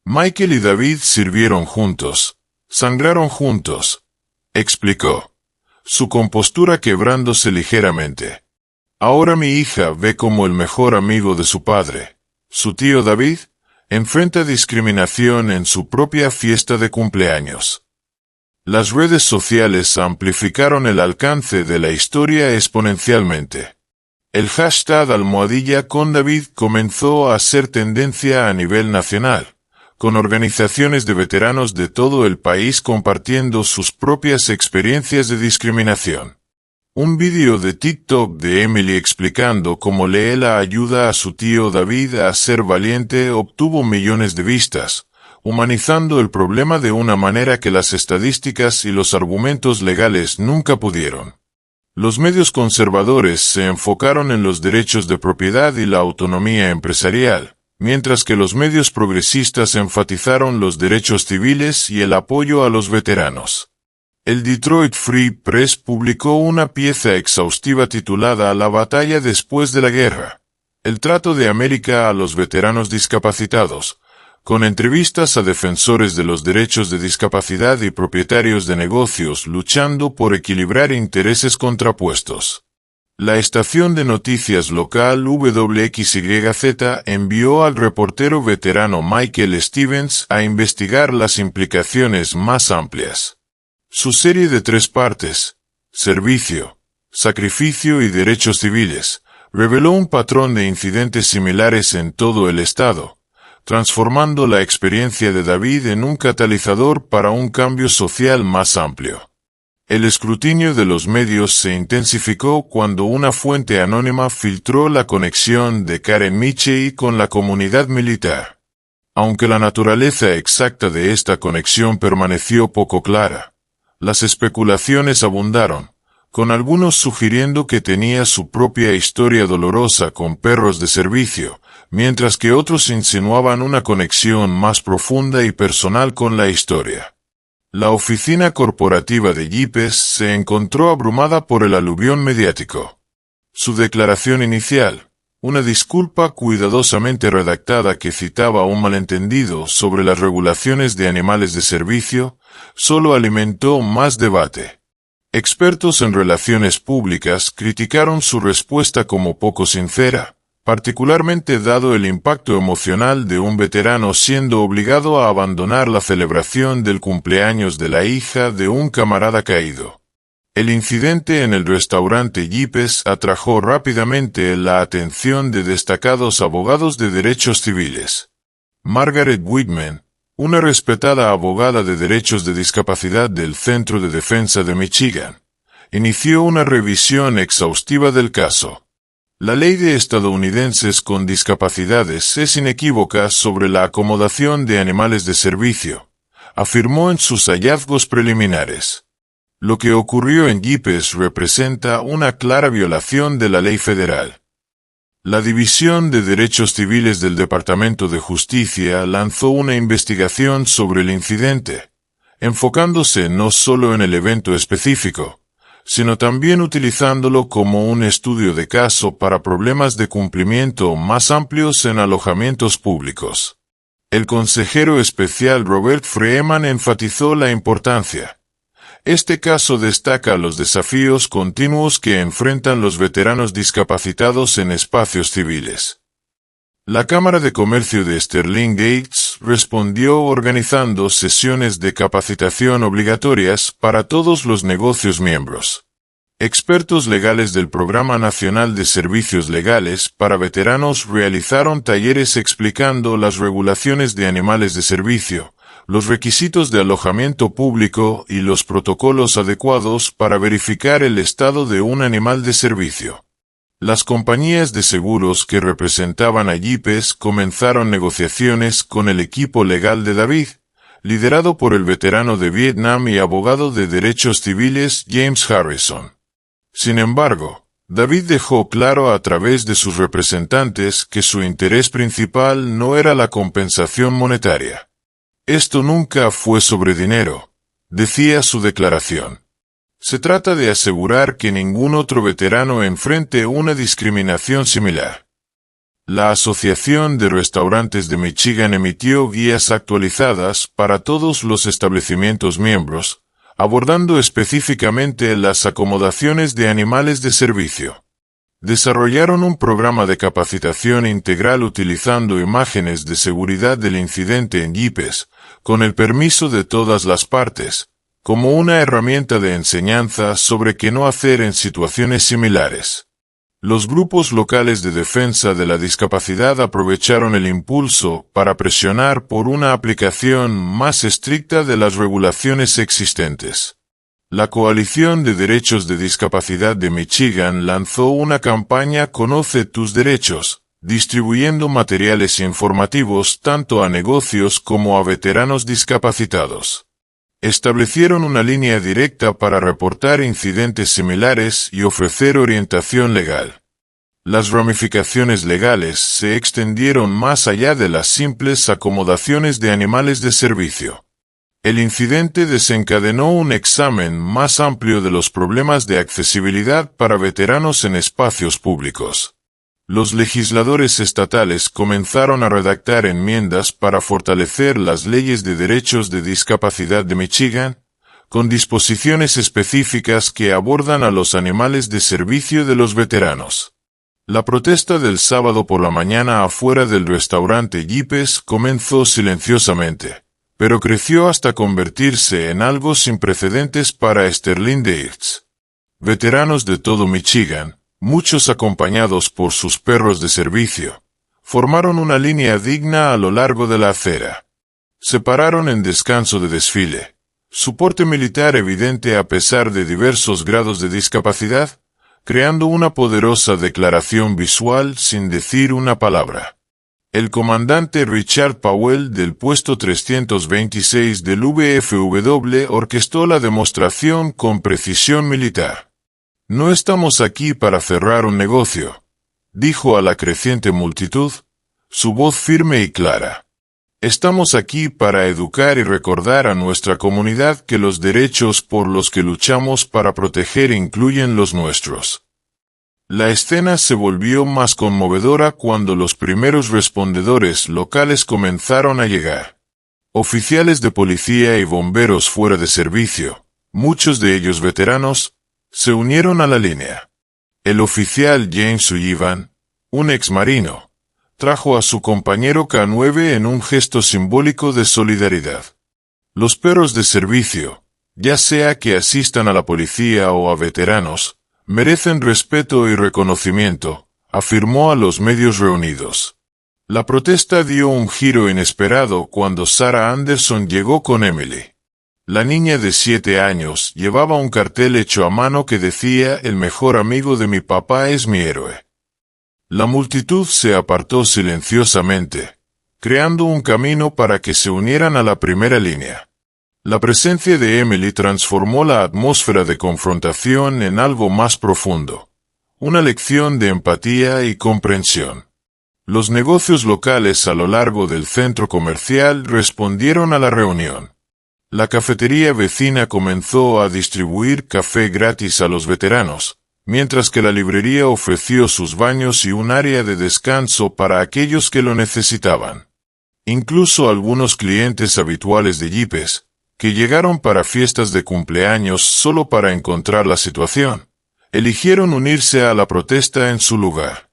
Michael y David sirvieron juntos, sangraron juntos, explicó, su compostura quebrándose ligeramente. Ahora mi hija ve como el mejor amigo de su padre, su tío David, enfrenta discriminación en su propia fiesta de cumpleaños. Las redes sociales amplificaron el alcance de la historia exponencialmente. El hashtag #ConDavid comenzó a ser tendencia a nivel nacional, con organizaciones de veteranos de todo el país compartiendo sus propias experiencias de discriminación. Un vídeo de TikTok de Emily explicando cómo Leela ayuda a su tío David a ser valiente obtuvo millones de vistas, humanizando el problema de una manera que las estadísticas y los argumentos legales nunca pudieron. Los medios conservadores se enfocaron en los derechos de propiedad y la autonomía empresarial, mientras que los medios progresistas enfatizaron los derechos civiles y el apoyo a los veteranos. El Detroit Free Press publicó una pieza exhaustiva titulada La batalla después de la guerra, el trato de América a los veteranos discapacitados, con entrevistas a defensores de los derechos de discapacidad y propietarios de negocios luchando por equilibrar intereses contrapuestos. La estación de noticias local WXYZ envió al reportero veterano Michael Stevens a investigar las implicaciones más amplias. Su serie de 3 partes, Servicio, Sacrificio y Derechos Civiles, reveló un patrón de incidentes similares en todo el estado, transformando la experiencia de David en un catalizador para un cambio social más amplio. El escrutinio de los medios se intensificó cuando una fuente anónima filtró la conexión de Karen Michey con la comunidad militar. Aunque la naturaleza exacta de esta conexión permaneció poco clara, las especulaciones abundaron, con algunos sugiriendo que tenía su propia historia dolorosa con perros de servicio, mientras que otros insinuaban una conexión más profunda y personal con la historia. La oficina corporativa de Jeepes se encontró abrumada por el aluvión mediático. Su declaración inicial, una disculpa cuidadosamente redactada que citaba un malentendido sobre las regulaciones de animales de servicio, solo alimentó más debate. Expertos en relaciones públicas criticaron su respuesta como poco sincera, particularmente dado el impacto emocional de un veterano siendo obligado a abandonar la celebración del cumpleaños de la hija de un camarada caído. El incidente en el restaurante Jeepes atrajo rápidamente la atención de destacados abogados de derechos civiles. Margaret Whitman, una respetada abogada de derechos de discapacidad del Centro de Defensa de Michigan, inició una revisión exhaustiva del caso. La ley de estadounidenses con discapacidades es inequívoca sobre la acomodación de animales de servicio, afirmó en sus hallazgos preliminares. Lo que ocurrió en Jeepes representa una clara violación de la ley federal. La División de Derechos Civiles del Departamento de Justicia lanzó una investigación sobre el incidente, enfocándose no solo en el evento específico, sino también utilizándolo como un estudio de caso para problemas de cumplimiento más amplios en alojamientos públicos. El consejero especial Robert Freeman enfatizó la importancia. Este caso destaca los desafíos continuos que enfrentan los veteranos discapacitados en espacios civiles. La Cámara de Comercio de Sterling Heights respondió organizando sesiones de capacitación obligatorias para todos los negocios miembros. Expertos legales del Programa Nacional de Servicios Legales para Veteranos realizaron talleres explicando las regulaciones de animales de servicio, los requisitos de alojamiento público y los protocolos adecuados para verificar el estado de un animal de servicio. Las compañías de seguros que representaban a Yepes comenzaron negociaciones con el equipo legal de David, liderado por el veterano de Vietnam y abogado de derechos civiles James Harrison. Sin embargo, David dejó claro a través de sus representantes que su interés principal no era la compensación monetaria. Esto nunca fue sobre dinero, decía su declaración. Se trata de asegurar que ningún otro veterano enfrente una discriminación similar. La Asociación de Restaurantes de Michigan emitió guías actualizadas para todos los establecimientos miembros, abordando específicamente las acomodaciones de animales de servicio. Desarrollaron un programa de capacitación integral utilizando imágenes de seguridad del incidente en Yepes, con el permiso de todas las partes, como una herramienta de enseñanza sobre qué no hacer en situaciones similares. Los grupos locales de defensa de la discapacidad aprovecharon el impulso para presionar por una aplicación más estricta de las regulaciones existentes. La Coalición de Derechos de Discapacidad de Michigan lanzó una campaña Conoce tus derechos, distribuyendo materiales informativos tanto a negocios como a veteranos discapacitados. Establecieron una línea directa para reportar incidentes similares y ofrecer orientación legal. Las ramificaciones legales se extendieron más allá de las simples acomodaciones de animales de servicio. El incidente desencadenó un examen más amplio de los problemas de accesibilidad para veteranos en espacios públicos. Los legisladores estatales comenzaron a redactar enmiendas para fortalecer las leyes de derechos de discapacidad de Michigan, con disposiciones específicas que abordan a los animales de servicio de los veteranos. La protesta del sábado por la mañana afuera del restaurante Yepes comenzó silenciosamente, pero creció hasta convertirse en algo sin precedentes para Sterling Heights. Veteranos de todo Michigan, muchos acompañados por sus perros de servicio, formaron una línea digna a lo largo de la acera. Se pararon en descanso de desfile, su porte militar evidente a pesar de diversos grados de discapacidad, creando una poderosa declaración visual sin decir una palabra. El comandante Richard Powell del puesto 326 del VFW orquestó la demostración con precisión militar. No estamos aquí para cerrar un negocio, dijo a la creciente multitud, su voz firme y clara. Estamos aquí para educar y recordar a nuestra comunidad que los derechos por los que luchamos para proteger incluyen los nuestros. La escena se volvió más conmovedora cuando los primeros respondedores locales comenzaron a llegar. Oficiales de policía y bomberos fuera de servicio, muchos de ellos veteranos, se unieron a la línea. El oficial James Sullivan, un exmarino, trajo a su compañero K9 en un gesto simbólico de solidaridad. Los perros de servicio, ya sea que asistan a la policía o a veteranos, merecen respeto y reconocimiento, afirmó a los medios reunidos. La protesta dio un giro inesperado cuando Sarah Anderson llegó con Emily. La niña de 7 años llevaba un cartel hecho a mano que decía «El mejor amigo de mi papá es mi héroe». La multitud se apartó silenciosamente, creando un camino para que se unieran a la primera línea. La presencia de Emily transformó la atmósfera de confrontación en algo más profundo, una lección de empatía y comprensión. Los negocios locales a lo largo del centro comercial respondieron a la reunión. La cafetería vecina comenzó a distribuir café gratis a los veteranos, mientras que la librería ofreció sus baños y un área de descanso para aquellos que lo necesitaban. Incluso algunos clientes habituales de Yipes, que llegaron para fiestas de cumpleaños solo para encontrar la situación, eligieron unirse a la protesta en su lugar.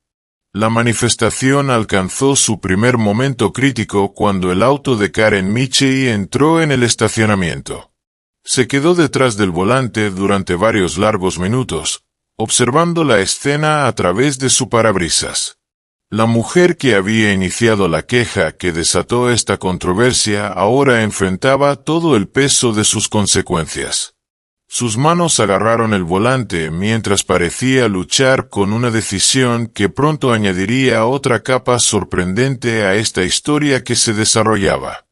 La manifestación alcanzó su primer momento crítico cuando el auto de Karen Michie entró en el estacionamiento. Se quedó detrás del volante durante varios largos minutos, observando la escena a través de su parabrisas. La mujer que había iniciado la queja que desató esta controversia ahora enfrentaba todo el peso de sus consecuencias. Sus manos agarraron el volante mientras parecía luchar con una decisión que pronto añadiría otra capa sorprendente a esta historia que se desarrollaba.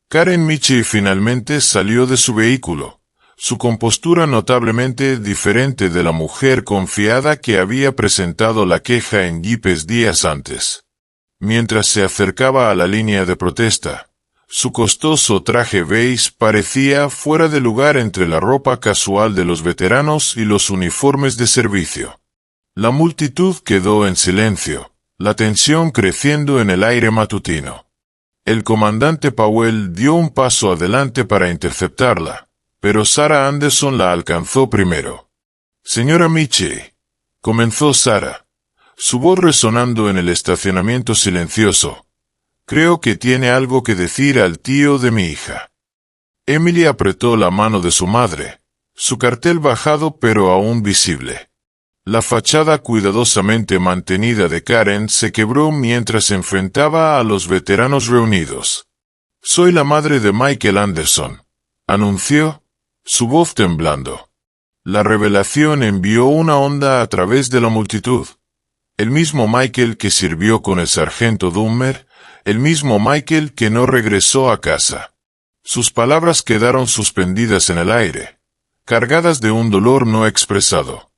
Karen Michie finalmente salió de su vehículo, su compostura notablemente diferente de la mujer confiada que había presentado la queja en Yipes días antes. Mientras se acercaba a la línea de protesta, su costoso traje beige parecía fuera de lugar entre la ropa casual de los veteranos y los uniformes de servicio. La multitud quedó en silencio, la tensión creciendo en el aire matutino. El comandante Powell dio un paso adelante para interceptarla, pero Sarah Anderson la alcanzó primero. «Señora Michie», comenzó Sarah, su voz resonando en el estacionamiento silencioso. «Creo que tiene algo que decir al tío de mi hija». Emily apretó la mano de su madre, su cartel bajado pero aún visible. La fachada cuidadosamente mantenida de Karen se quebró mientras se enfrentaba a los veteranos reunidos. «Soy la madre de Michael Anderson», anunció, su voz temblando. La revelación envió una onda a través de la multitud. El mismo Michael que sirvió con el sargento Dahmer, el mismo Michael que no regresó a casa. Sus palabras quedaron suspendidas en el aire, cargadas de un dolor no expresado.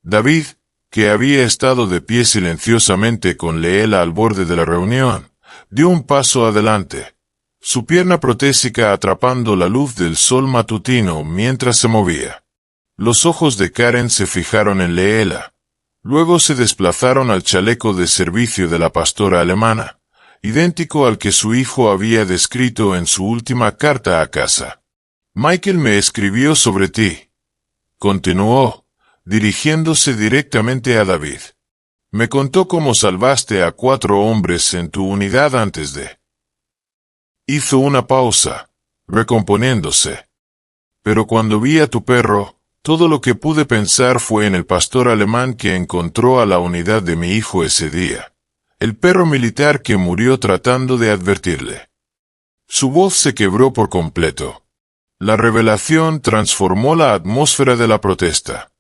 David, que había estado de pie silenciosamente con Leela al borde de la reunión, dio un paso adelante, su pierna protésica atrapando la luz del sol matutino mientras se movía. Los ojos de Karen se fijaron en Leela. Luego se desplazaron al chaleco de servicio de la pastora alemana, idéntico al que su hijo había descrito en su última carta a casa. «Michael me escribió sobre ti», continuó, dirigiéndose directamente a David. «Me contó cómo salvaste a 4 hombres en tu unidad antes de...». Hizo una pausa, recomponiéndose. «Pero cuando vi a tu perro, todo lo que pude pensar fue en el pastor alemán que encontró a la unidad de mi hijo ese día. El perro militar que murió tratando de advertirle». Su voz se quebró por completo. La revelación transformó la atmósfera de la protesta.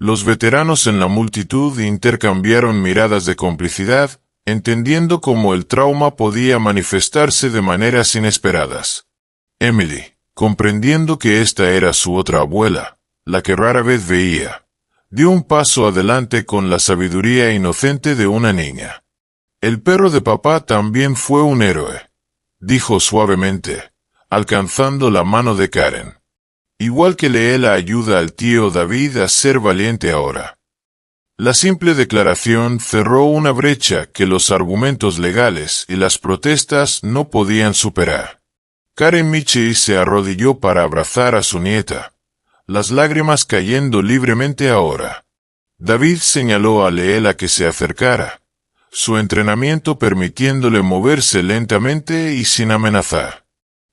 Los veteranos en la multitud intercambiaron miradas de complicidad, entendiendo cómo el trauma podía manifestarse de maneras inesperadas. Emily, comprendiendo que esta era su otra abuela, la que rara vez veía, dio un paso adelante con la sabiduría inocente de una niña. «El perro de papá también fue un héroe», dijo suavemente, alcanzando la mano de Karen. «Igual que Leela ayuda al tío David a ser valiente ahora». La simple declaración cerró una brecha que los argumentos legales y las protestas no podían superar. Karen Michie se arrodilló para abrazar a su nieta, las lágrimas cayendo libremente ahora. David señaló a Leela que se acercara, su entrenamiento permitiéndole moverse lentamente y sin amenazar.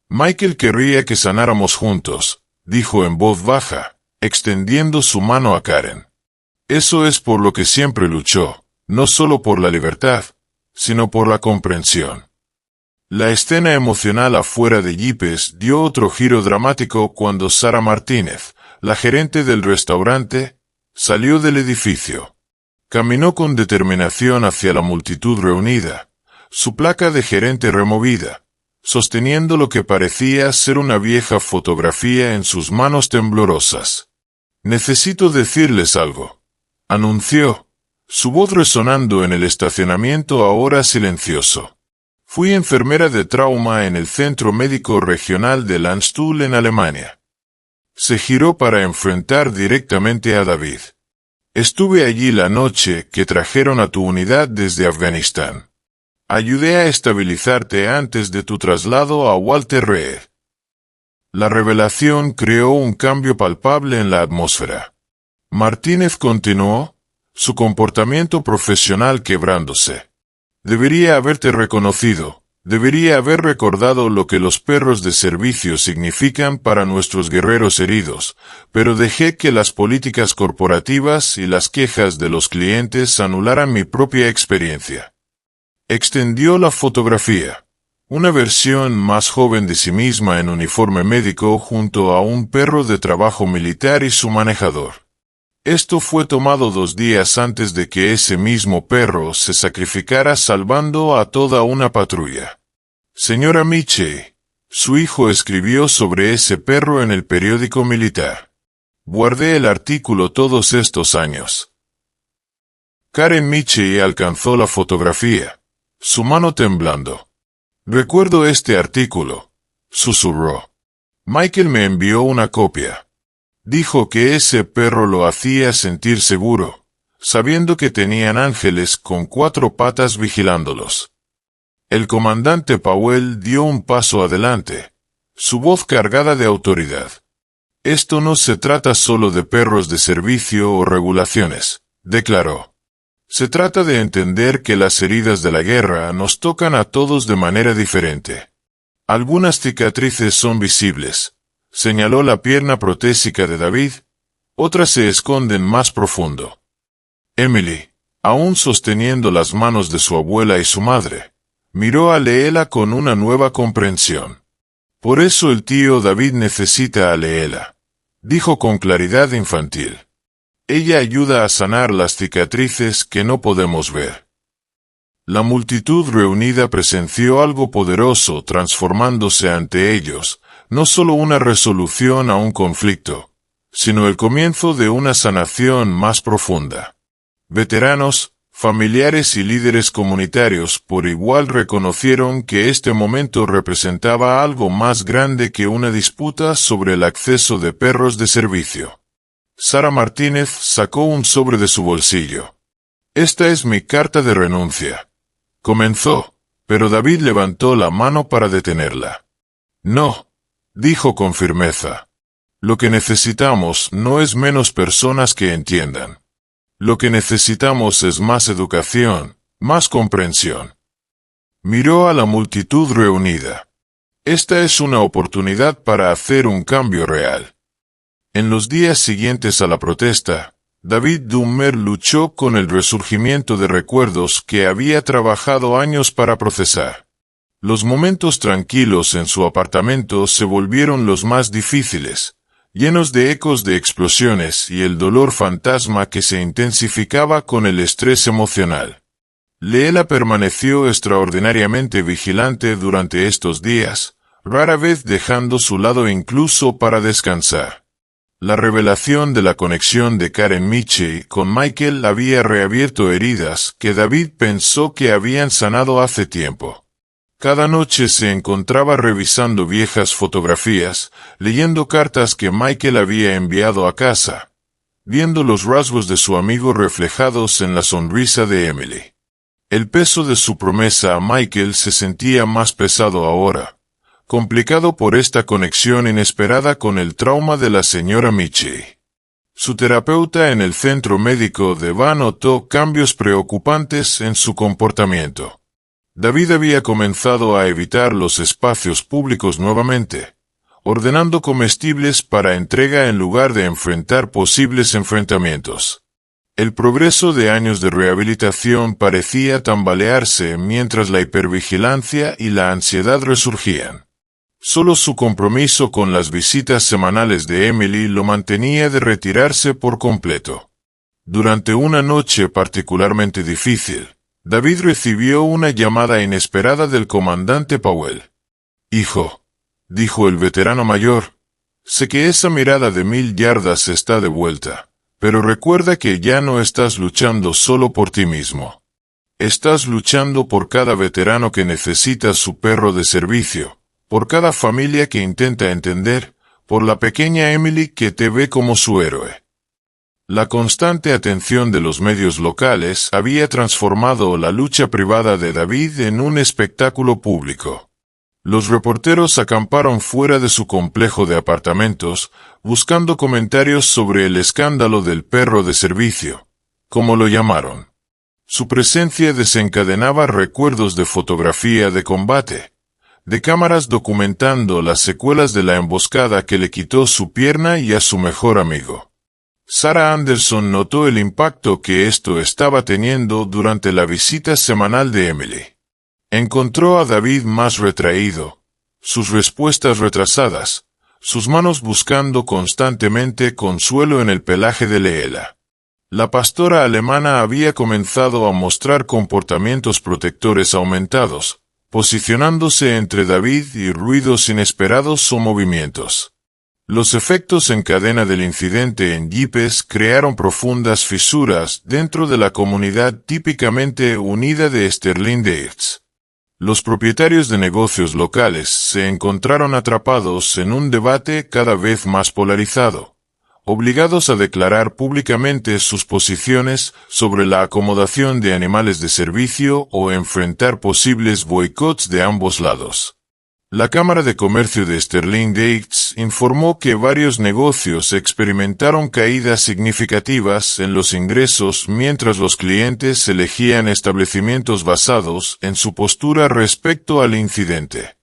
«Michael querría que sanáramos juntos», dijo en voz baja, extendiendo su mano a Karen. «Eso es por lo que siempre luchó, no solo por la libertad, sino por la comprensión». La escena emocional afuera de Yipes dio otro giro dramático cuando Sarah Martínez, la gerente del restaurante, salió del edificio. Caminó con determinación hacia la multitud reunida, su placa de gerente removida, sosteniendo lo que parecía ser una vieja fotografía en sus manos temblorosas. «Necesito decirles algo», anunció, su voz resonando en el estacionamiento ahora silencioso. Fui enfermera de trauma en el Centro Médico Regional de Landstuhl en Alemania. Se giró para enfrentar directamente a David. Estuve allí la noche que trajeron a tu unidad desde Afganistán. Ayudé a estabilizarte antes de tu traslado a Walter Reed. La revelación creó un cambio palpable en la atmósfera. Martínez continuó, su comportamiento profesional quebrándose. Debería haberte reconocido, debería haber recordado lo que los perros de servicio significan para nuestros guerreros heridos, pero dejé que las políticas corporativas y las quejas de los clientes anularan mi propia experiencia. Extendió la fotografía. Una versión más joven de sí misma en uniforme médico junto a un perro de trabajo militar y su manejador. Esto fue tomado 2 días antes de que ese mismo perro se sacrificara salvando a toda una patrulla. Señora Miche, su hijo escribió sobre ese perro en el periódico militar. Guardé el artículo todos estos años. Karen Miche alcanzó la fotografía, su mano temblando. Recuerdo este artículo, susurró. Michael me envió una copia. Dijo que ese perro lo hacía sentir seguro, sabiendo que tenían ángeles con 4 patas vigilándolos. El comandante Powell dio un paso adelante, su voz cargada de autoridad. Esto no se trata solo de perros de servicio o regulaciones, declaró. Se trata de entender que las heridas de la guerra nos tocan a todos de manera diferente. Algunas cicatrices son visibles. Señaló la pierna protésica de David, otras se esconden más profundo. Emily, aún sosteniendo las manos de su abuela y su madre, miró a Leela con una nueva comprensión. Por eso el tío David necesita a Leela, dijo con claridad infantil. Ella ayuda a sanar las cicatrices que no podemos ver. La multitud reunida presenció algo poderoso transformándose ante ellos, no solo una resolución a un conflicto, sino el comienzo de una sanación más profunda. Veteranos, familiares y líderes comunitarios por igual reconocieron que este momento representaba algo más grande que una disputa sobre el acceso de perros de servicio. Sara Martínez sacó un sobre de su bolsillo. Esta es mi carta de renuncia. Comenzó, pero David levantó la mano para detenerla. No, dijo con firmeza. Lo que necesitamos no es menos personas que entiendan. Lo que necesitamos es más educación, más comprensión. Miró a la multitud reunida. Esta es una oportunidad para hacer un cambio real. En los días siguientes a la protesta, David Dummer luchó con el resurgimiento de recuerdos que había trabajado años para procesar. Los momentos tranquilos en su apartamento se volvieron los más difíciles, llenos de ecos de explosiones y el dolor fantasma que se intensificaba con el estrés emocional. Leela permaneció extraordinariamente vigilante durante estos días, rara vez dejando su lado incluso para descansar. La revelación de la conexión de Karen Miche con Michael había reabierto heridas que David pensó que habían sanado hace tiempo. Cada noche se encontraba revisando viejas fotografías, leyendo cartas que Michael había enviado a casa, viendo los rasgos de su amigo reflejados en la sonrisa de Emily. El peso de su promesa a Michael se sentía más pesado ahora, complicado por esta conexión inesperada con el trauma de la señora Miche. Su terapeuta en el centro médico de Van notó cambios preocupantes en su comportamiento. David había comenzado a evitar los espacios públicos nuevamente, ordenando comestibles para entrega en lugar de enfrentar posibles enfrentamientos. El progreso de años de rehabilitación parecía tambalearse mientras la hipervigilancia y la ansiedad resurgían. Solo su compromiso con las visitas semanales de Emily lo mantenía de retirarse por completo. Durante una noche particularmente difícil, David recibió una llamada inesperada del comandante Powell. «Hijo», dijo el veterano mayor, «sé que esa mirada de 1000 yardas está de vuelta, pero recuerda que ya no estás luchando solo por ti mismo. Estás luchando por cada veterano que necesita su perro de servicio, por cada familia que intenta entender, por la pequeña Emily que te ve como su héroe. La constante atención de los medios locales había transformado la lucha privada de David en un espectáculo público. Los reporteros acamparon fuera de su complejo de apartamentos, buscando comentarios sobre el escándalo del perro de servicio, como lo llamaron. Su presencia desencadenaba recuerdos de fotografía de combate, de cámaras documentando las secuelas de la emboscada que le quitó su pierna y a su mejor amigo. Sarah Anderson notó el impacto que esto estaba teniendo durante la visita semanal de Emily. Encontró a David más retraído, sus respuestas retrasadas, sus manos buscando constantemente consuelo en el pelaje de Leela. La pastora alemana había comenzado a mostrar comportamientos protectores aumentados, posicionándose entre David y ruidos inesperados o movimientos. Los efectos en cadena del incidente en Ypres crearon profundas fisuras dentro de la comunidad típicamente unida de Sterling-Heights. Los propietarios de negocios locales se encontraron atrapados en un debate cada vez más polarizado, obligados a declarar públicamente sus posiciones sobre la acomodación de animales de servicio o enfrentar posibles boicots de ambos lados. La Cámara de Comercio de Sterling-Heights informó que varios negocios experimentaron caídas significativas en los ingresos mientras los clientes elegían establecimientos basados en su postura respecto al incidente.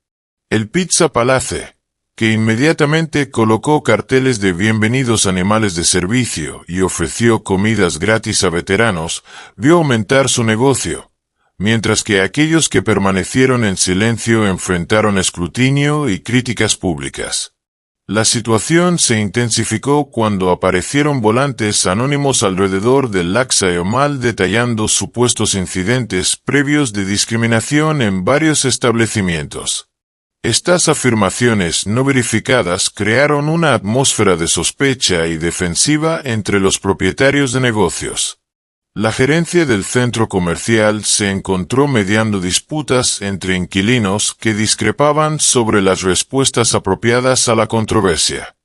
El Pizza Palace, que inmediatamente colocó carteles de bienvenidos animales de servicio y ofreció comidas gratis a veteranos, vio aumentar su negocio, mientras que aquellos que permanecieron en silencio enfrentaron escrutinio y críticas públicas. La situación se intensificó cuando aparecieron volantes anónimos alrededor del Lac Saint-Mal detallando supuestos incidentes previos de discriminación en varios establecimientos. Estas afirmaciones no verificadas crearon una atmósfera de sospecha y defensiva entre los propietarios de negocios. La gerencia del centro comercial se encontró mediando disputas entre inquilinos que discrepaban sobre las respuestas apropiadas a la controversia.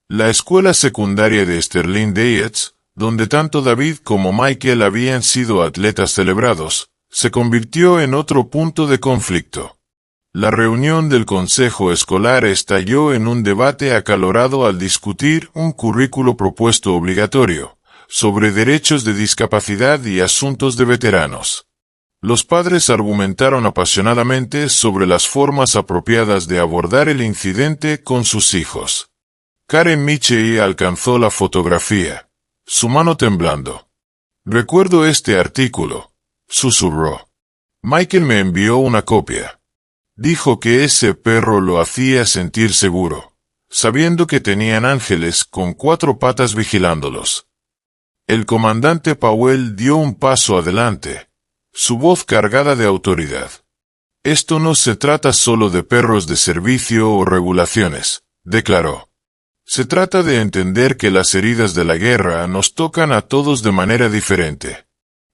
La escuela secundaria de Sterling-Heights, donde tanto David como Michael habían sido atletas celebrados, se convirtió en otro punto de conflicto. La reunión del consejo escolar estalló en un debate acalorado al discutir un currículo propuesto obligatorio sobre derechos de discapacidad y asuntos de veteranos. Los padres argumentaron apasionadamente sobre las formas apropiadas de abordar el incidente con sus hijos. Karen Michie alcanzó la fotografía, su mano temblando. «Recuerdo este artículo», susurró. «Michael me envió una copia. Dijo que ese perro lo hacía sentir seguro, sabiendo que tenían ángeles con 4 patas vigilándolos». El comandante Powell dio un paso adelante, su voz cargada de autoridad. «Esto no se trata solo de perros de servicio o regulaciones», declaró. «Se trata de entender que las heridas de la guerra nos tocan a todos de manera diferente.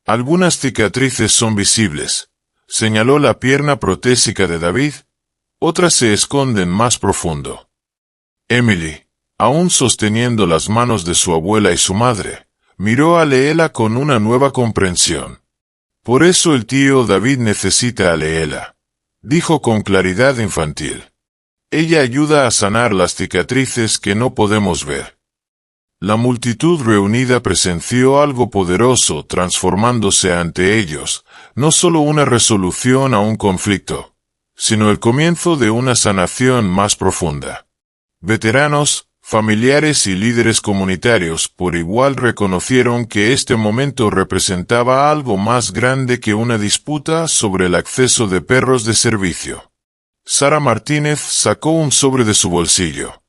Algunas cicatrices son visibles», señaló la pierna protésica de David, «otras se esconden más profundo». Emily, aún sosteniendo las manos de su abuela y su madre, miró a Leela con una nueva comprensión. «Por eso el tío David necesita a Leela», dijo con claridad infantil. «Ella ayuda a sanar las cicatrices que no podemos ver». La multitud reunida presenció algo poderoso transformándose ante ellos, no solo una resolución a un conflicto, sino el comienzo de una sanación más profunda. Veteranos, familiares y líderes comunitarios por igual reconocieron que este momento representaba algo más grande que una disputa sobre el acceso de perros de servicio. Sarah Martínez sacó un sobre de su bolsillo.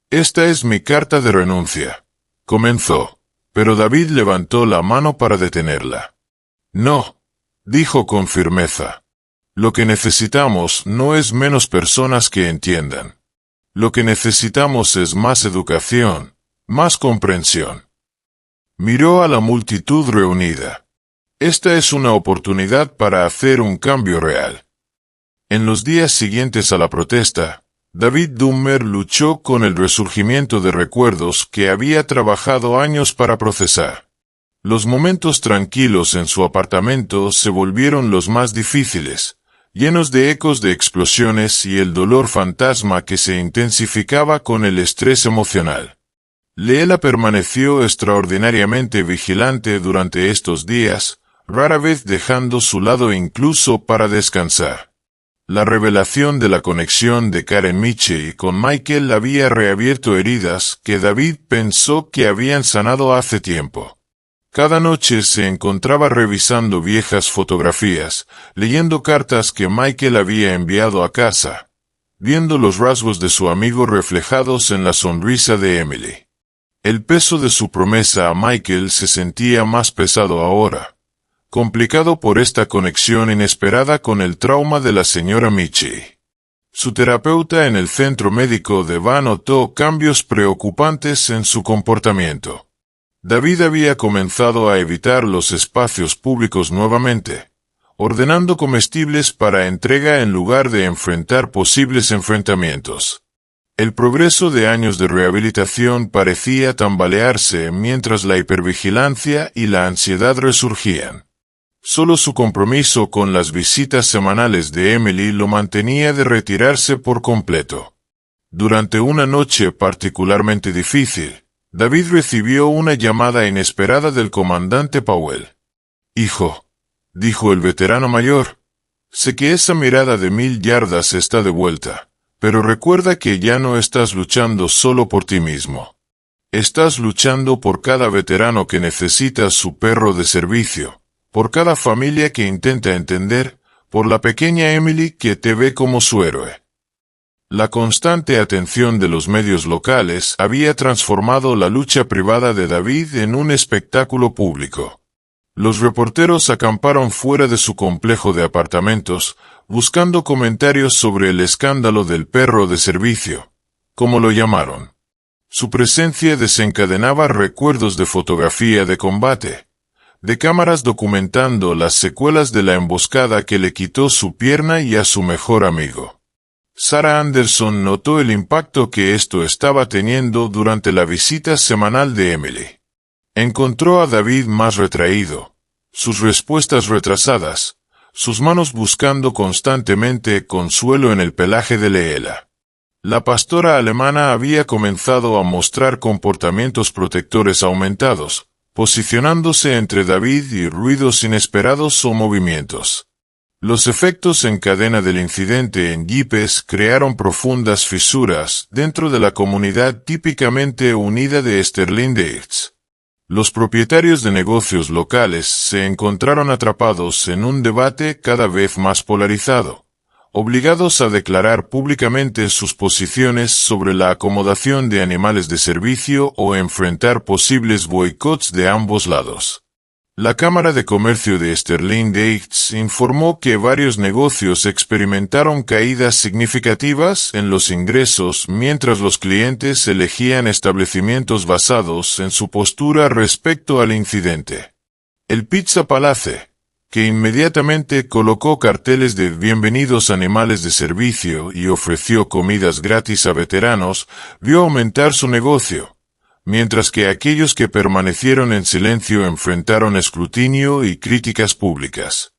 «Esta es mi carta de renuncia», comenzó, pero David levantó la mano para detenerla. «No», dijo con firmeza. «Lo que necesitamos no es menos personas que entiendan. Lo que necesitamos es más educación, más comprensión». Miró a la multitud reunida. Esta es una oportunidad para hacer un cambio real. En los días siguientes a la protesta, David Dummer luchó con el resurgimiento de recuerdos que había trabajado años para procesar. Los momentos tranquilos en su apartamento se volvieron los más difíciles, llenos de ecos de explosiones y el dolor fantasma que se intensificaba con el estrés emocional. Leela permaneció extraordinariamente vigilante durante estos días, rara vez dejando su lado incluso para descansar. La revelación de la conexión de Karen Miche con Michael había reabierto heridas que David pensó que habían sanado hace tiempo. Cada noche se encontraba revisando viejas fotografías, leyendo cartas que Michael había enviado a casa, viendo los rasgos de su amigo reflejados en la sonrisa de Emily. El peso de su promesa a Michael se sentía más pesado ahora, complicado por esta conexión inesperada con el trauma de la señora Miche. Su terapeuta en el centro médico de Van notó cambios preocupantes en su comportamiento. David había comenzado a evitar los espacios públicos nuevamente, ordenando comestibles para entrega en lugar de enfrentar posibles enfrentamientos. El progreso de años de rehabilitación parecía tambalearse mientras la hipervigilancia y la ansiedad resurgían. Solo su compromiso con las visitas semanales de Emily lo mantenía de retirarse por completo. Durante una noche particularmente difícil, David recibió una llamada inesperada del comandante Powell. «Hijo», dijo el veterano mayor, «sé que esa mirada de 1000 yardas está de vuelta, pero recuerda que ya no estás luchando solo por ti mismo. Estás luchando por cada veterano que necesita su perro de servicio, por cada familia que intenta entender, por la pequeña Emily que te ve como su héroe». La constante atención de los medios locales había transformado la lucha privada de David en un espectáculo público. Los reporteros acamparon fuera de su complejo de apartamentos, buscando comentarios sobre el escándalo del perro de servicio, como lo llamaron. Su presencia desencadenaba recuerdos de fotografía de combate, de cámaras documentando las secuelas de la emboscada que le quitó su pierna y a su mejor amigo. Sarah Anderson notó el impacto que esto estaba teniendo durante la visita semanal de Emily. Encontró a David más retraído, sus respuestas retrasadas, sus manos buscando constantemente consuelo en el pelaje de Leela. La pastora alemana había comenzado a mostrar comportamientos protectores aumentados, posicionándose entre David y ruidos inesperados o movimientos. Los efectos en cadena del incidente en Ypres crearon profundas fisuras dentro de la comunidad típicamente unida de Sterling-Heights. Los propietarios de negocios locales se encontraron atrapados en un debate cada vez más polarizado, obligados a declarar públicamente sus posiciones sobre la acomodación de animales de servicio o enfrentar posibles boicots de ambos lados. La Cámara de Comercio de Sterling-Heights informó que varios negocios experimentaron caídas significativas en los ingresos mientras los clientes elegían establecimientos basados en su postura respecto al incidente. El Pizza Palace, que inmediatamente colocó carteles de bienvenidos animales de servicio y ofreció comidas gratis a veteranos, vio aumentar su negocio, mientras que aquellos que permanecieron en silencio enfrentaron escrutinio y críticas públicas.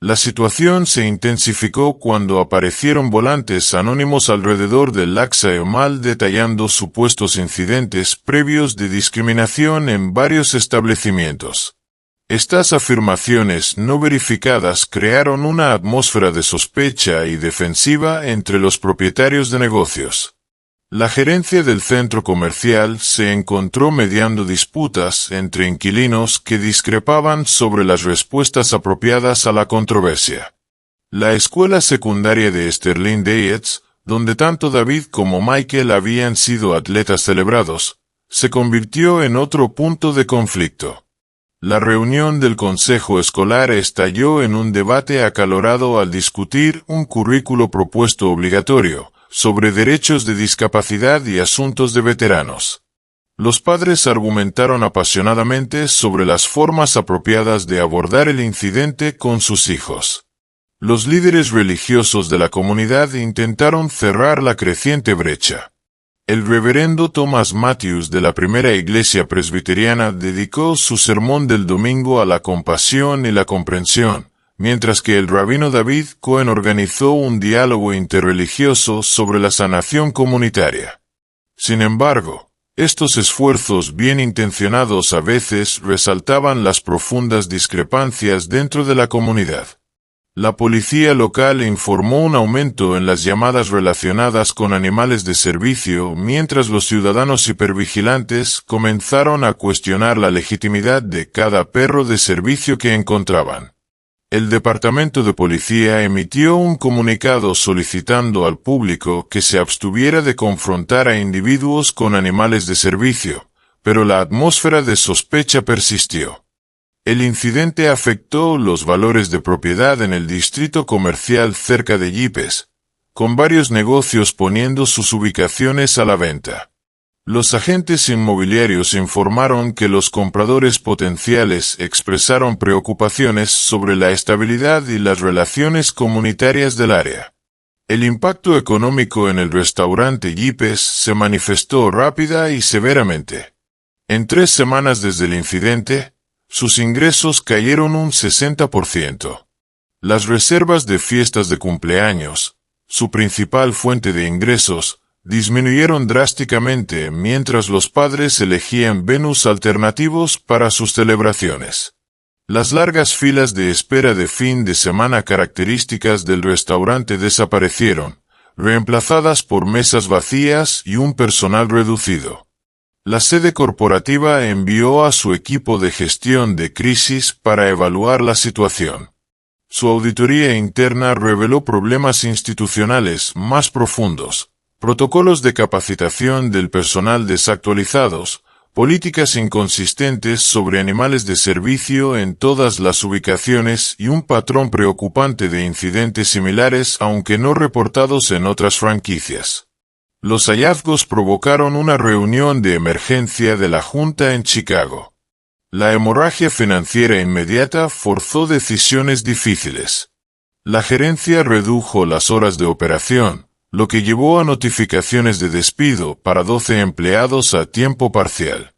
La situación se intensificó cuando aparecieron volantes anónimos alrededor del Lac Mal detallando supuestos incidentes previos de discriminación en varios establecimientos. Estas afirmaciones no verificadas crearon una atmósfera de sospecha y defensiva entre los propietarios de negocios. La gerencia del centro comercial se encontró mediando disputas entre inquilinos que discrepaban sobre las respuestas apropiadas a la controversia. La escuela secundaria de Sterling-Heights, donde tanto David como Michael habían sido atletas celebrados, se convirtió en otro punto de conflicto. La reunión del consejo escolar estalló en un debate acalorado al discutir un currículo propuesto obligatorio sobre derechos de discapacidad y asuntos de veteranos. Los padres argumentaron apasionadamente sobre las formas apropiadas de abordar el incidente con sus hijos. Los líderes religiosos de la comunidad intentaron cerrar la creciente brecha. El reverendo Thomas Matthews de la Primera Iglesia Presbiteriana dedicó su sermón del domingo a la compasión y la comprensión, mientras que el rabino David Cohen organizó un diálogo interreligioso sobre la sanación comunitaria. Sin embargo, estos esfuerzos bien intencionados a veces resaltaban las profundas discrepancias dentro de la comunidad. La policía local informó un aumento en las llamadas relacionadas con animales de servicio, mientras los ciudadanos hipervigilantes comenzaron a cuestionar la legitimidad de cada perro de servicio que encontraban. El Departamento de Policía emitió un comunicado solicitando al público que se abstuviera de confrontar a individuos con animales de servicio, pero la atmósfera de sospecha persistió. El incidente afectó los valores de propiedad en el distrito comercial cerca de Ypres, con varios negocios poniendo sus ubicaciones a la venta. Los agentes inmobiliarios informaron que los compradores potenciales expresaron preocupaciones sobre la estabilidad y las relaciones comunitarias del área. El impacto económico en el restaurante Ypres se manifestó rápida y severamente. En 3 semanas desde el incidente, sus ingresos cayeron un 60%. Las reservas de fiestas de cumpleaños, su principal fuente de ingresos, disminuyeron drásticamente mientras los padres elegían venues alternativos para sus celebraciones. Las largas filas de espera de fin de semana características del restaurante desaparecieron, reemplazadas por mesas vacías y un personal reducido. La sede corporativa envió a su equipo de gestión de crisis para evaluar la situación. Su auditoría interna reveló problemas institucionales más profundos, protocolos de capacitación del personal desactualizados, políticas inconsistentes sobre animales de servicio en todas las ubicaciones y un patrón preocupante de incidentes similares aunque no reportados en otras franquicias. Los hallazgos provocaron una reunión de emergencia de la Junta en Chicago. La hemorragia financiera inmediata forzó decisiones difíciles. La gerencia redujo las horas de operación, lo que llevó a notificaciones de despido para 12 empleados a tiempo parcial.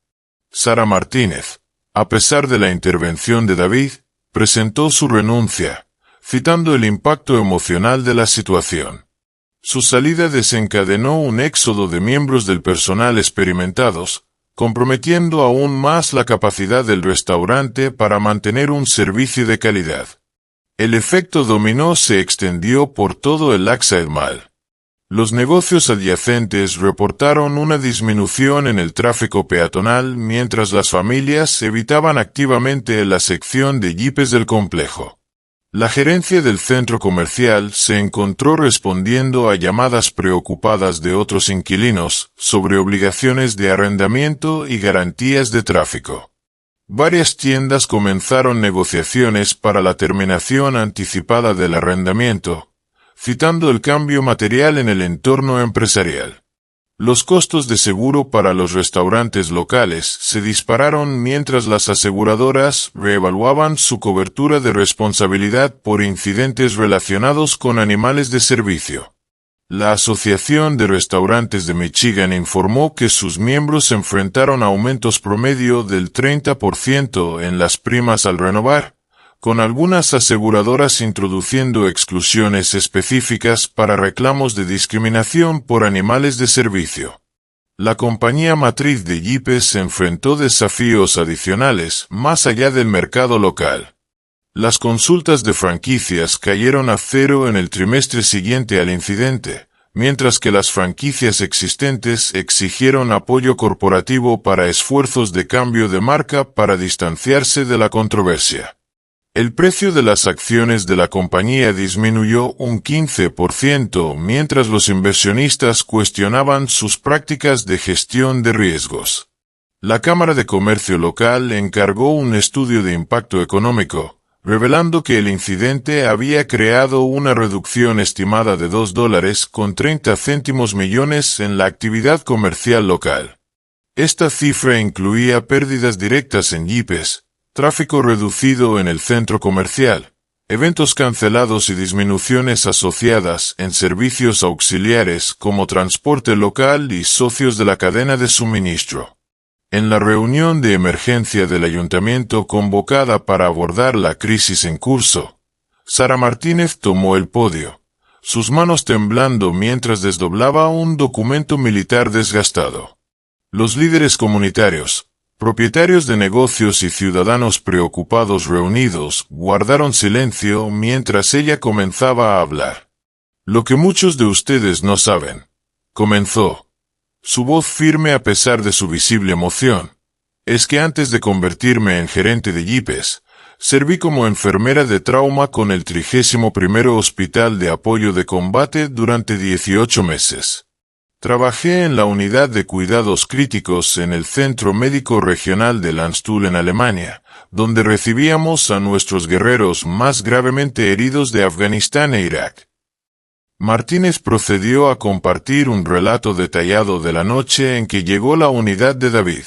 Sara Martínez, a pesar de la intervención de David, presentó su renuncia, citando el impacto emocional de la situación. Su salida desencadenó un éxodo de miembros del personal experimentados, comprometiendo aún más la capacidad del restaurante para mantener un servicio de calidad. El efecto dominó se extendió por todo el Lac Mall. Los negocios adyacentes reportaron una disminución en el tráfico peatonal mientras las familias evitaban activamente la sección de Ypres del complejo. La gerencia del centro comercial se encontró respondiendo a llamadas preocupadas de otros inquilinos sobre obligaciones de arrendamiento y garantías de tráfico. Varias tiendas comenzaron negociaciones para la terminación anticipada del arrendamiento, citando el cambio material en el entorno empresarial. Los costos de seguro para los restaurantes locales se dispararon mientras las aseguradoras reevaluaban su cobertura de responsabilidad por incidentes relacionados con animales de servicio. La Asociación de Restaurantes de Michigan informó que sus miembros enfrentaron aumentos promedio del 30% en las primas al renovar, con algunas aseguradoras introduciendo exclusiones específicas para reclamos de discriminación por animales de servicio. La compañía matriz de Ypres se enfrentó desafíos adicionales más allá del mercado local. Las consultas de franquicias cayeron a 0 en el trimestre siguiente al incidente, mientras que las franquicias existentes exigieron apoyo corporativo para esfuerzos de cambio de marca para distanciarse de la controversia. El precio de las acciones de la compañía disminuyó un 15% mientras los inversionistas cuestionaban sus prácticas de gestión de riesgos. La Cámara de Comercio local encargó un estudio de impacto económico, revelando que el incidente había creado una reducción estimada de $2.30 millones en la actividad comercial local. Esta cifra incluía pérdidas directas en yipes, tráfico reducido en el centro comercial, eventos cancelados y disminuciones asociadas en servicios auxiliares como transporte local y socios de la cadena de suministro. En la reunión de emergencia del ayuntamiento convocada para abordar la crisis en curso, Sara Martínez tomó el podio, sus manos temblando mientras desdoblaba un documento militar desgastado. Los líderes comunitarios, propietarios de negocios y ciudadanos preocupados reunidos guardaron silencio mientras ella comenzaba a hablar. Lo que muchos de ustedes no saben, comenzó, su voz firme a pesar de su visible emoción, es que antes de convertirme en gerente de yipes, serví como enfermera de trauma con el 31º Hospital de Apoyo de Combate durante 18 meses. Trabajé en la unidad de cuidados críticos en el Centro Médico Regional de Landstuhl en Alemania, donde recibíamos a nuestros guerreros más gravemente heridos de Afganistán e Irak. Martínez procedió a compartir un relato detallado de la noche en que llegó la unidad de David.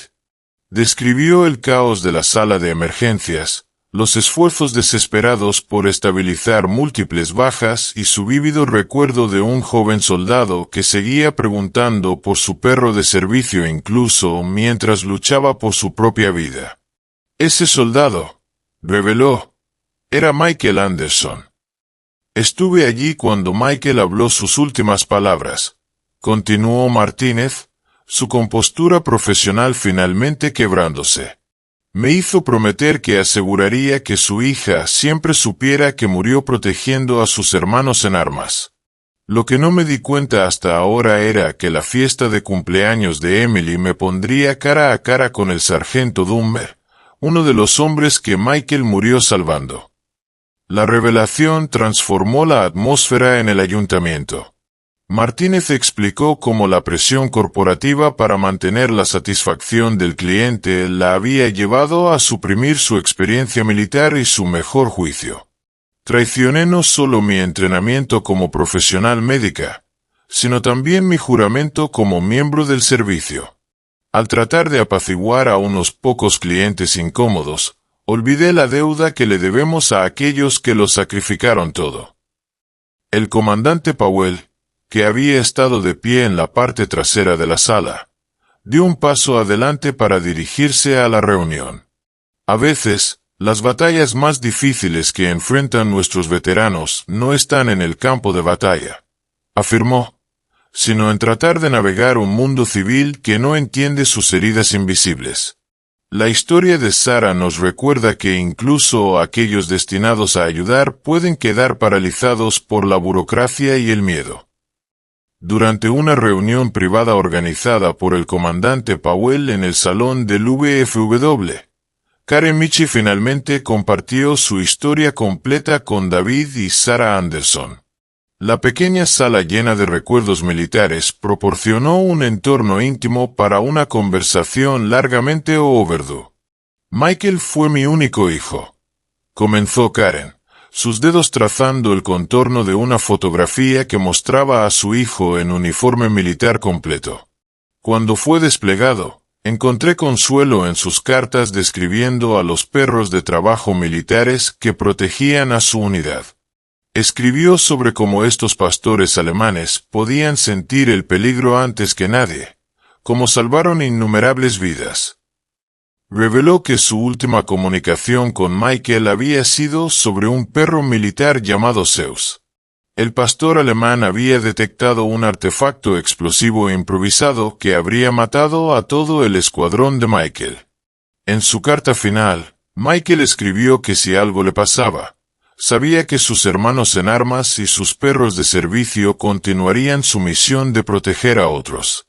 Describió el caos de la sala de emergencias, los esfuerzos desesperados por estabilizar múltiples bajas y su vívido recuerdo de un joven soldado que seguía preguntando por su perro de servicio incluso mientras luchaba por su propia vida. Ese soldado, reveló, era Michael Anderson. Estuve allí cuando Michael habló sus últimas palabras, continuó Martínez, su compostura profesional finalmente quebrándose. Me hizo prometer que aseguraría que su hija siempre supiera que murió protegiendo a sus hermanos en armas. Lo que no me di cuenta hasta ahora era que la fiesta de cumpleaños de Emily me pondría cara a cara con el sargento Dummer, uno de los hombres que Michael murió salvando. La revelación transformó la atmósfera en el ayuntamiento. Martínez explicó cómo la presión corporativa para mantener la satisfacción del cliente la había llevado a suprimir su experiencia militar y su mejor juicio. Traicioné no solo mi entrenamiento como profesional médica, sino también mi juramento como miembro del servicio. Al tratar de apaciguar a unos pocos clientes incómodos, olvidé la deuda que le debemos a aquellos que lo sacrificaron todo. El comandante Powell, que había estado de pie en la parte trasera de la sala, dio un paso adelante para dirigirse a la reunión. A veces, las batallas más difíciles que enfrentan nuestros veteranos no están en el campo de batalla, afirmó, sino en tratar de navegar un mundo civil que no entiende sus heridas invisibles. La historia de Sara nos recuerda que incluso aquellos destinados a ayudar pueden quedar paralizados por la burocracia y el miedo. Durante una reunión privada organizada por el comandante Powell en el salón del VFW, Karen Michi finalmente compartió su historia completa con David y Sara Anderson. La pequeña sala llena de recuerdos militares proporcionó un entorno íntimo para una conversación largamente overdue. Michael fue mi único hijo, comenzó Karen, sus dedos trazando el contorno de una fotografía que mostraba a su hijo en uniforme militar completo. Cuando fue desplegado, encontré consuelo en sus cartas describiendo a los perros de trabajo militares que protegían a su unidad. Escribió sobre cómo estos pastores alemanes podían sentir el peligro antes que nadie, cómo salvaron innumerables vidas. Reveló que su última comunicación con Michael había sido sobre un perro militar llamado Zeus. El pastor alemán había detectado un artefacto explosivo improvisado que habría matado a todo el escuadrón de Michael. En su carta final, Michael escribió que si algo le pasaba, sabía que sus hermanos en armas y sus perros de servicio continuarían su misión de proteger a otros.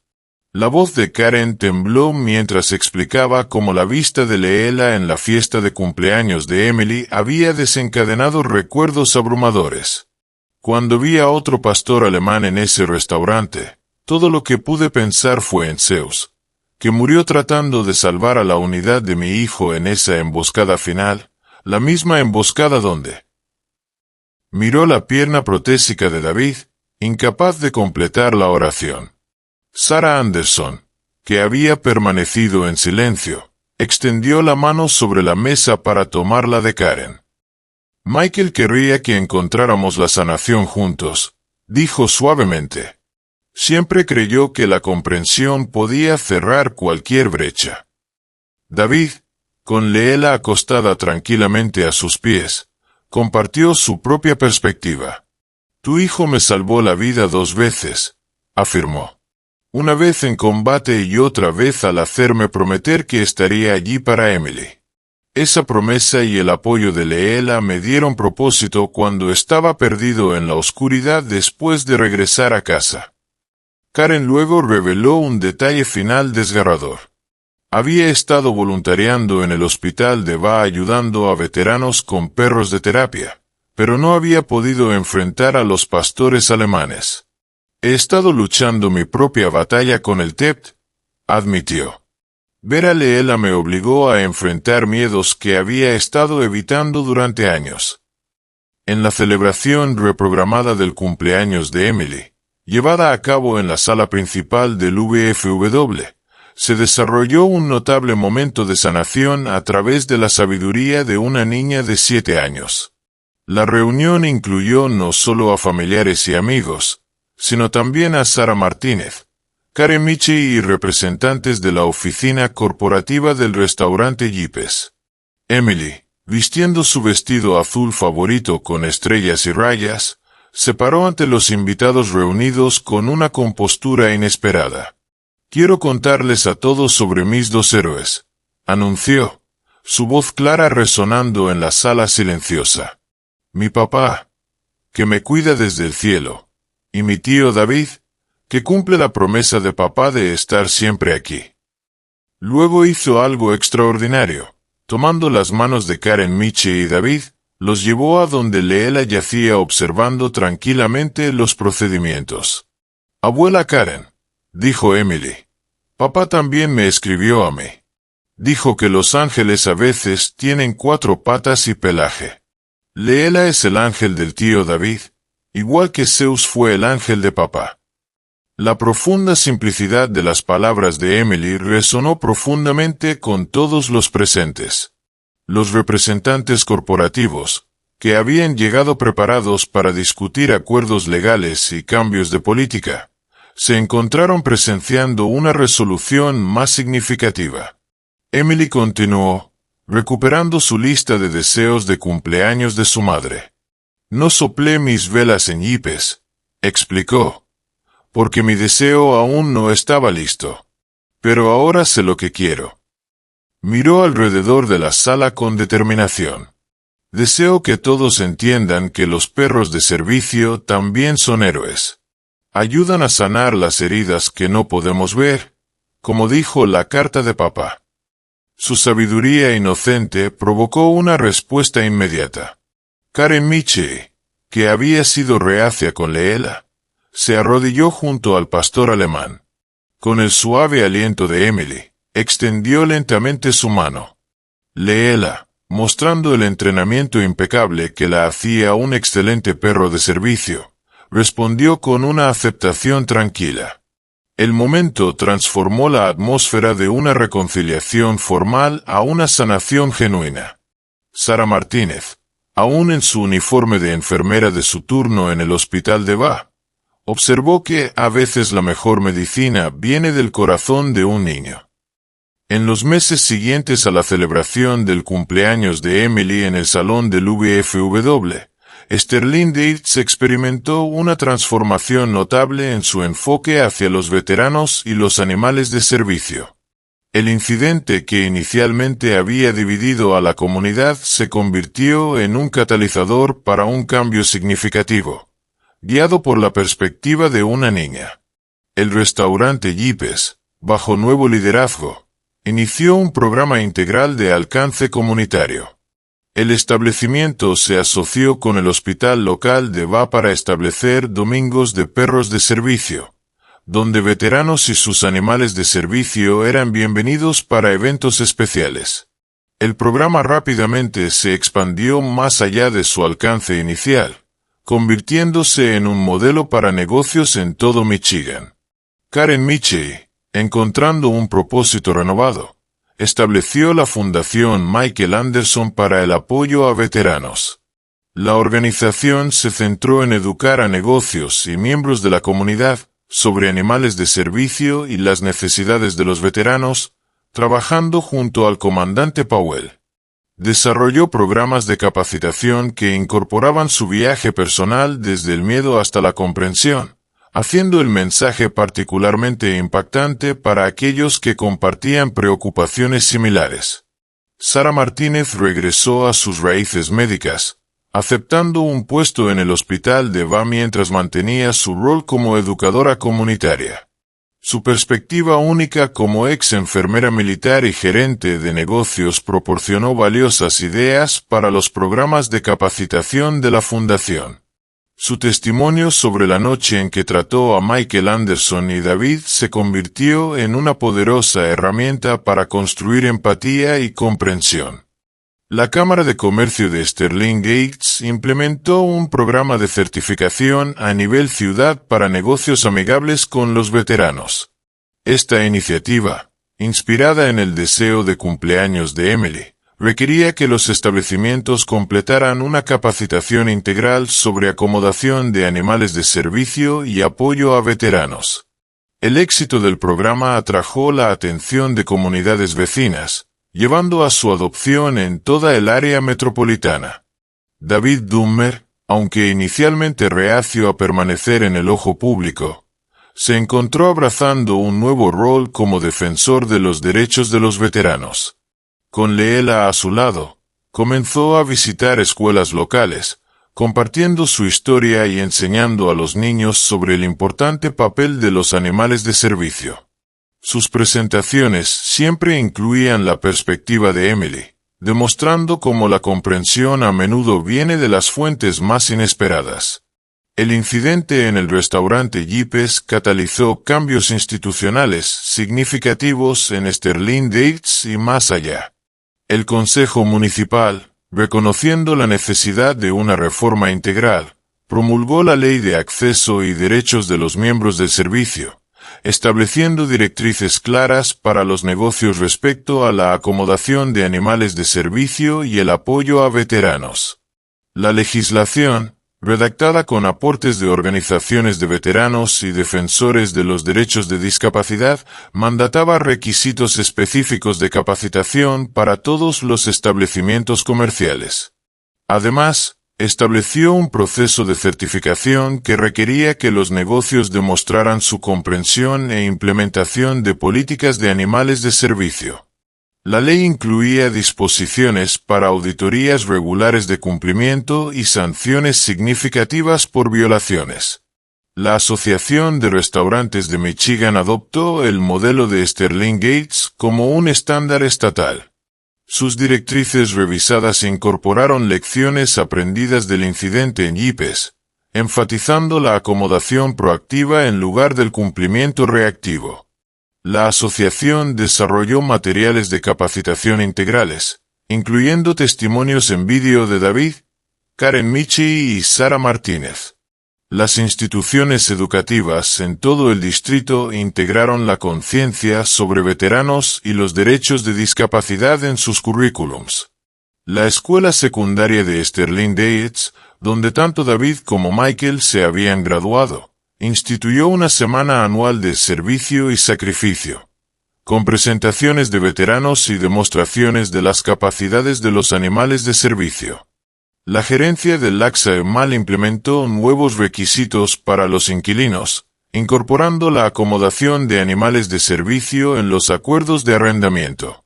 La voz de Karen tembló mientras explicaba cómo la vista de Leela en la fiesta de cumpleaños de Emily había desencadenado recuerdos abrumadores. Cuando vi a otro pastor alemán en ese restaurante, todo lo que pude pensar fue en Zeus, que murió tratando de salvar a la unidad de mi hijo en esa emboscada final, la misma emboscada donde miró la pierna protésica de David, incapaz de completar la oración. Sara Anderson, que había permanecido en silencio, extendió la mano sobre la mesa para tomarla de Karen. Michael querría que encontráramos la sanación juntos, dijo suavemente. Siempre creyó que la comprensión podía cerrar cualquier brecha. David, con Leela acostada tranquilamente a sus pies, compartió su propia perspectiva. Tu hijo me salvó la vida 2 veces, afirmó. Una vez en combate y otra vez al hacerme prometer que estaría allí para Emily. Esa promesa y el apoyo de Leela me dieron propósito cuando estaba perdido en la oscuridad después de regresar a casa. Karen luego reveló un detalle final desgarrador. Había estado voluntariando en el hospital de Va ayudando a veteranos con perros de terapia, pero no había podido enfrentar a los pastores alemanes. He estado luchando mi propia batalla con el TEPT, admitió. Ver a Leela me obligó a enfrentar miedos que había estado evitando durante años. En la celebración reprogramada del cumpleaños de Emily, llevada a cabo en la sala principal del VFW, se desarrolló un notable momento de sanación a través de la sabiduría de una niña de 7 años. La reunión incluyó no solo a familiares y amigos, sino también a Sara Martínez, Karen Miche y representantes de la oficina corporativa del restaurante Yipes. Emily, vistiendo su vestido azul favorito con estrellas y rayas, se paró ante los invitados reunidos con una compostura inesperada. Quiero contarles a todos sobre mis 2 héroes, anunció, su voz clara resonando en la sala silenciosa. Mi papá, que me cuida desde el cielo, y mi tío David, que cumple la promesa de papá de estar siempre aquí. Luego hizo algo extraordinario. Tomando las manos de Karen Miche y David, los llevó a donde Leela yacía observando tranquilamente los procedimientos. Abuela Karen, dijo Emily. Papá también me escribió a mí. Dijo que los ángeles a veces tienen 4 patas y pelaje. Leela es el ángel del tío David, igual que Zeus fue el ángel de papá. La profunda simplicidad de las palabras de Emily resonó profundamente con todos los presentes. Los representantes corporativos, que habían llegado preparados para discutir acuerdos legales y cambios de política, se encontraron presenciando una resolución más significativa. Emily continuó, recuperando su lista de deseos de cumpleaños de su madre. No soplé mis velas en Yipes, explicó, porque mi deseo aún no estaba listo. Pero ahora sé lo que quiero. Miró alrededor de la sala con determinación. Deseo que todos entiendan que los perros de servicio también son héroes. Ayudan a sanar las heridas que no podemos ver, como dijo la carta de papá. Su sabiduría inocente provocó una respuesta inmediata. Karen Miche, que había sido reacia con Leela, se arrodilló junto al pastor alemán. Con el suave aliento de Emily, extendió lentamente su mano. Leela, mostrando el entrenamiento impecable que la hacía un excelente perro de servicio, respondió con una aceptación tranquila. El momento transformó la atmósfera de una reconciliación formal a una sanación genuina. Sara Martínez, aún en su uniforme de enfermera de su turno en el hospital de Va, observó que a veces la mejor medicina viene del corazón de un niño. En los meses siguientes a la celebración del cumpleaños de Emily en el salón del VFW, Sterling Dates experimentó una transformación notable en su enfoque hacia los veteranos y los animales de servicio. El incidente que inicialmente había dividido a la comunidad se convirtió en un catalizador para un cambio significativo, guiado por la perspectiva de una niña. El restaurante Yipes, bajo nuevo liderazgo, inició un programa integral de alcance comunitario. El establecimiento se asoció con el hospital local de Va para establecer domingos de perros de servicio, donde veteranos y sus animales de servicio eran bienvenidos para eventos especiales. El programa rápidamente se expandió más allá de su alcance inicial, convirtiéndose en un modelo para negocios en todo Michigan. Karen Miche, Encontrando un propósito renovado, estableció la Fundación Michael Anderson para el apoyo a veteranos. La organización se centró en educar a negocios y miembros de la comunidad sobre animales de servicio y las necesidades de los veteranos, trabajando junto al comandante Powell. Desarrolló programas de capacitación que incorporaban su viaje personal desde el miedo hasta la comprensión, haciendo el mensaje particularmente impactante para aquellos que compartían preocupaciones similares. Sara Martínez regresó a sus raíces médicas, aceptando un puesto en el hospital de VA mientras mantenía su rol como educadora comunitaria. Su perspectiva única como ex enfermera militar y gerente de negocios proporcionó valiosas ideas para los programas de capacitación de la Fundación. Su testimonio sobre la noche en que trató a Michael Anderson y David se convirtió en una poderosa herramienta para construir empatía y comprensión. La Cámara de Comercio de Sterling Heights implementó un programa de certificación a nivel ciudad para negocios amigables con los veteranos. Esta iniciativa, inspirada en el deseo de cumpleaños de Emily, requería que los establecimientos completaran una capacitación integral sobre acomodación de animales de servicio y apoyo a veteranos. El éxito del programa atrajo la atención de comunidades vecinas, llevando a su adopción en toda el área metropolitana. David Dummer, aunque inicialmente reacio a permanecer en el ojo público, se encontró abrazando un nuevo rol como defensor de los derechos de los veteranos. Con Leela a su lado, comenzó a visitar escuelas locales, compartiendo su historia y enseñando a los niños sobre el importante papel de los animales de servicio. Sus presentaciones siempre incluían la perspectiva de Emily, demostrando cómo la comprensión a menudo viene de las fuentes más inesperadas. El incidente en el restaurante Yipes catalizó cambios institucionales significativos en Sterling Heights y más allá. El Consejo Municipal, reconociendo la necesidad de una reforma integral, promulgó la Ley de Acceso y Derechos de los Miembros del Servicio, estableciendo directrices claras para los negocios respecto a la acomodación de animales de servicio y el apoyo a veteranos. La legislación, redactada con aportes de organizaciones de veteranos y defensores de los derechos de discapacidad, mandataba requisitos específicos de capacitación para todos los establecimientos comerciales. Además, estableció un proceso de certificación que requería que los negocios demostraran su comprensión e implementación de políticas de animales de servicio. La ley incluía disposiciones para auditorías regulares de cumplimiento y sanciones significativas por violaciones. La Asociación de Restaurantes de Michigan adoptó el modelo de Sterling Heights como un estándar estatal. Sus directrices revisadas incorporaron lecciones aprendidas del incidente en Yipes, enfatizando la acomodación proactiva en lugar del cumplimiento reactivo. La asociación desarrolló materiales de capacitación integrales, incluyendo testimonios en vídeo de David, Karen Michi y Sara Martínez. Las instituciones educativas en todo el distrito integraron la conciencia sobre veteranos y los derechos de discapacidad en sus currículums. La escuela secundaria de Sterling Heights, donde tanto David como Michael se habían graduado, instituyó una semana anual de servicio y sacrificio, con presentaciones de veteranos y demostraciones de las capacidades de los animales de servicio. La gerencia del Laxamal implementó nuevos requisitos para los inquilinos, incorporando la acomodación de animales de servicio en los acuerdos de arrendamiento.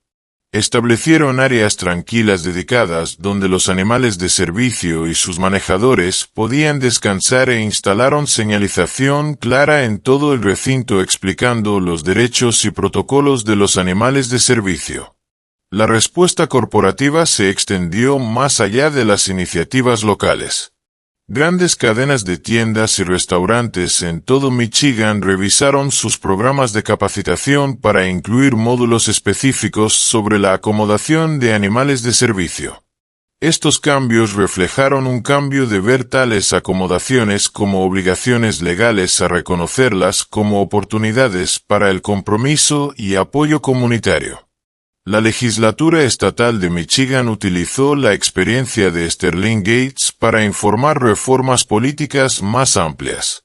Establecieron áreas tranquilas dedicadas donde los animales de servicio y sus manejadores podían descansar e instalaron señalización clara en todo el recinto explicando los derechos y protocolos de los animales de servicio. La respuesta corporativa se extendió más allá de las iniciativas locales. Grandes cadenas de tiendas y restaurantes en todo Michigan revisaron sus programas de capacitación para incluir módulos específicos sobre la acomodación de animales de servicio. Estos cambios reflejaron un cambio de ver tales acomodaciones como obligaciones legales a reconocerlas como oportunidades para el compromiso y apoyo comunitario. La legislatura estatal de Michigan utilizó la experiencia de Sterling Gates para informar reformas políticas más amplias.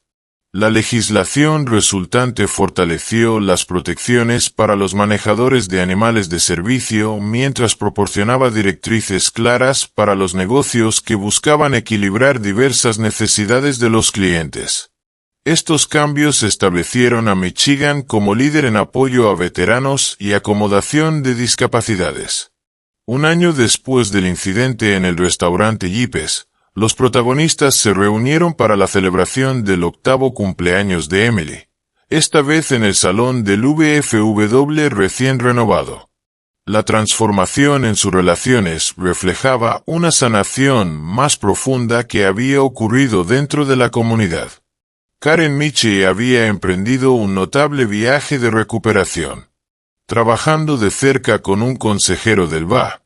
La legislación resultante fortaleció las protecciones para los manejadores de animales de servicio mientras proporcionaba directrices claras para los negocios que buscaban equilibrar diversas necesidades de los clientes. Estos cambios establecieron a Michigan como líder en apoyo a veteranos y acomodación de discapacidades. Un año después del incidente en el restaurante Yipes, los protagonistas se reunieron para la celebración del 8º cumpleaños de Emily, esta vez en el salón del VFW recién renovado. La transformación en sus relaciones reflejaba una sanación más profunda que había ocurrido dentro de la comunidad. Karen Michie había emprendido un notable viaje de recuperación. Trabajando de cerca con un consejero del VA,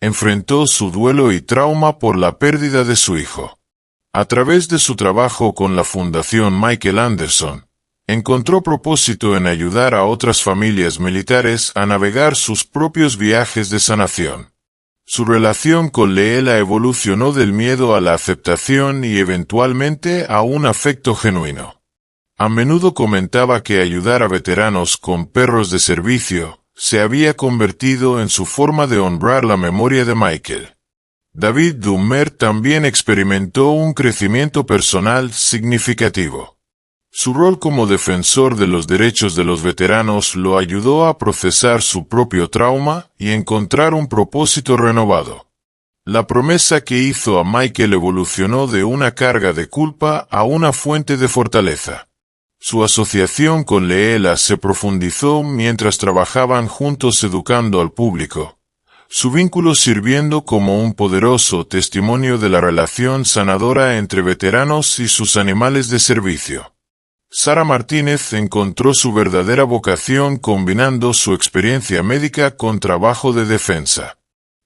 enfrentó su duelo y trauma por la pérdida de su hijo. A través de su trabajo con la Fundación Michael Anderson, encontró propósito en ayudar a otras familias militares a navegar sus propios viajes de sanación. Su relación con Leela evolucionó del miedo a la aceptación y eventualmente a un afecto genuino. A menudo comentaba que ayudar a veteranos con perros de servicio se había convertido en su forma de honrar la memoria de Michael. David Dummer también experimentó un crecimiento personal significativo. Su rol como defensor de los derechos de los veteranos lo ayudó a procesar su propio trauma y encontrar un propósito renovado. La promesa que hizo a Michael evolucionó de una carga de culpa a una fuente de fortaleza. Su asociación con Leela se profundizó mientras trabajaban juntos educando al público, su vínculo sirviendo como un poderoso testimonio de la relación sanadora entre veteranos y sus animales de servicio. Sara Martínez encontró su verdadera vocación combinando su experiencia médica con trabajo de defensa.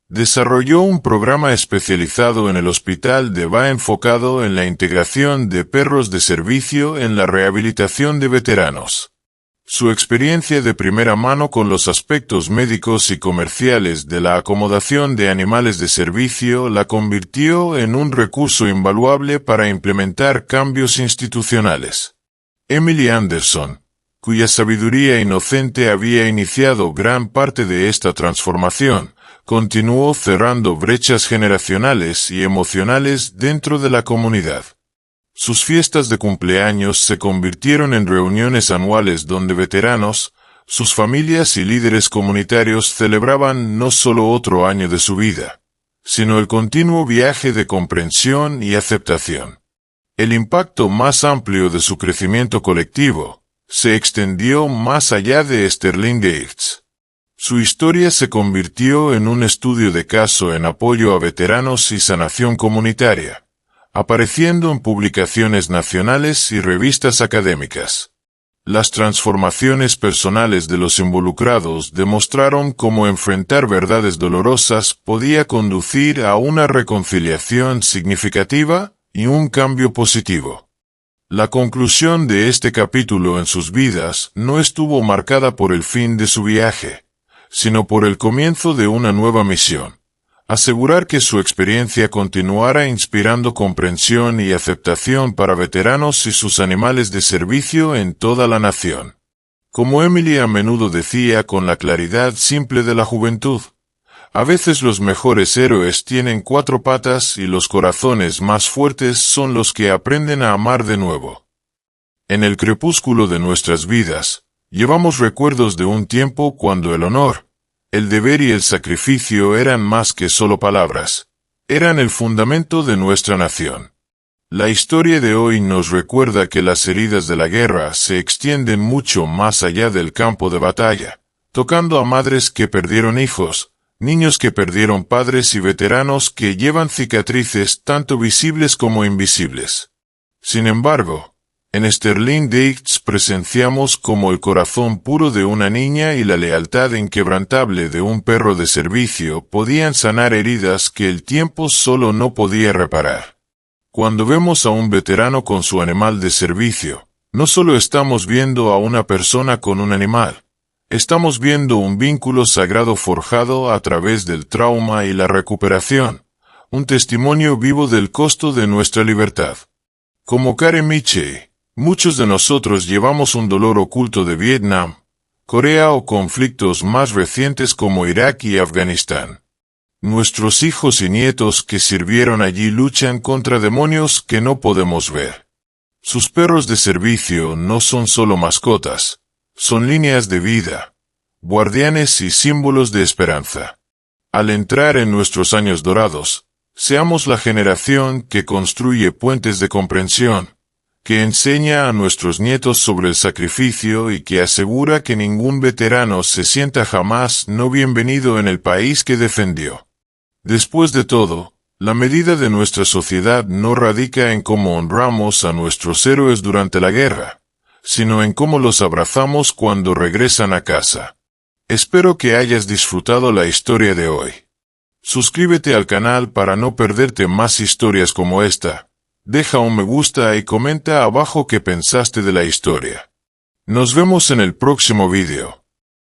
Desarrolló un programa especializado en el hospital de VA enfocado en la integración de perros de servicio en la rehabilitación de veteranos. Su experiencia de primera mano con los aspectos médicos y comerciales de la acomodación de animales de servicio la convirtió en un recurso invaluable para implementar cambios institucionales. Emily Anderson, cuya sabiduría inocente había iniciado gran parte de esta transformación, continuó cerrando brechas generacionales y emocionales dentro de la comunidad. Sus fiestas de cumpleaños se convirtieron en reuniones anuales donde veteranos, sus familias y líderes comunitarios celebraban no solo otro año de su vida, sino el continuo viaje de comprensión y aceptación. El impacto más amplio de su crecimiento colectivo se extendió más allá de Sterling Gates. Su historia se convirtió en un estudio de caso en apoyo a veteranos y sanación comunitaria, apareciendo en publicaciones nacionales y revistas académicas. Las transformaciones personales de los involucrados demostraron cómo enfrentar verdades dolorosas podía conducir a una reconciliación significativa y un cambio positivo. La conclusión de este capítulo en sus vidas no estuvo marcada por el fin de su viaje, sino por el comienzo de una nueva misión: asegurar que su experiencia continuara inspirando comprensión y aceptación para veteranos y sus animales de servicio en toda la nación. Como Emily a menudo decía con la claridad simple de la juventud, a veces los mejores héroes tienen 4 patas y los corazones más fuertes son los que aprenden a amar de nuevo. En el crepúsculo de nuestras vidas, llevamos recuerdos de un tiempo cuando el honor, el deber y el sacrificio eran más que solo palabras, eran el fundamento de nuestra nación. La historia de hoy nos recuerda que las heridas de la guerra se extienden mucho más allá del campo de batalla, tocando a madres que perdieron hijos, niños que perdieron padres y veteranos que llevan cicatrices tanto visibles como invisibles. Sin embargo, En Sterling Dates presenciamos cómo el corazón puro de una niña y la lealtad inquebrantable de un perro de servicio podían sanar heridas que el tiempo solo no podía reparar. Cuando vemos a un veterano con su animal de servicio, no solo estamos viendo a una persona con un animal, estamos viendo un vínculo sagrado forjado a través del trauma y la recuperación, un testimonio vivo del costo de nuestra libertad. Como Karen Miche, muchos de nosotros llevamos un dolor oculto de Vietnam, Corea o conflictos más recientes como Irak y Afganistán. Nuestros hijos y nietos que sirvieron allí luchan contra demonios que no podemos ver. Sus perros de servicio no son solo mascotas, son líneas de vida, guardianes y símbolos de esperanza. Al entrar en nuestros años dorados, seamos la generación que construye puentes de comprensión, que enseña a nuestros nietos sobre el sacrificio y que asegura que ningún veterano se sienta jamás no bienvenido en el país que defendió. Después de todo, la medida de nuestra sociedad no radica en cómo honramos a nuestros héroes durante la guerra, sino en cómo los abrazamos cuando regresan a casa. Espero que hayas disfrutado la historia de hoy. Suscríbete al canal para no perderte más historias como esta. Deja un me gusta y comenta abajo qué pensaste de la historia. Nos vemos en el próximo vídeo.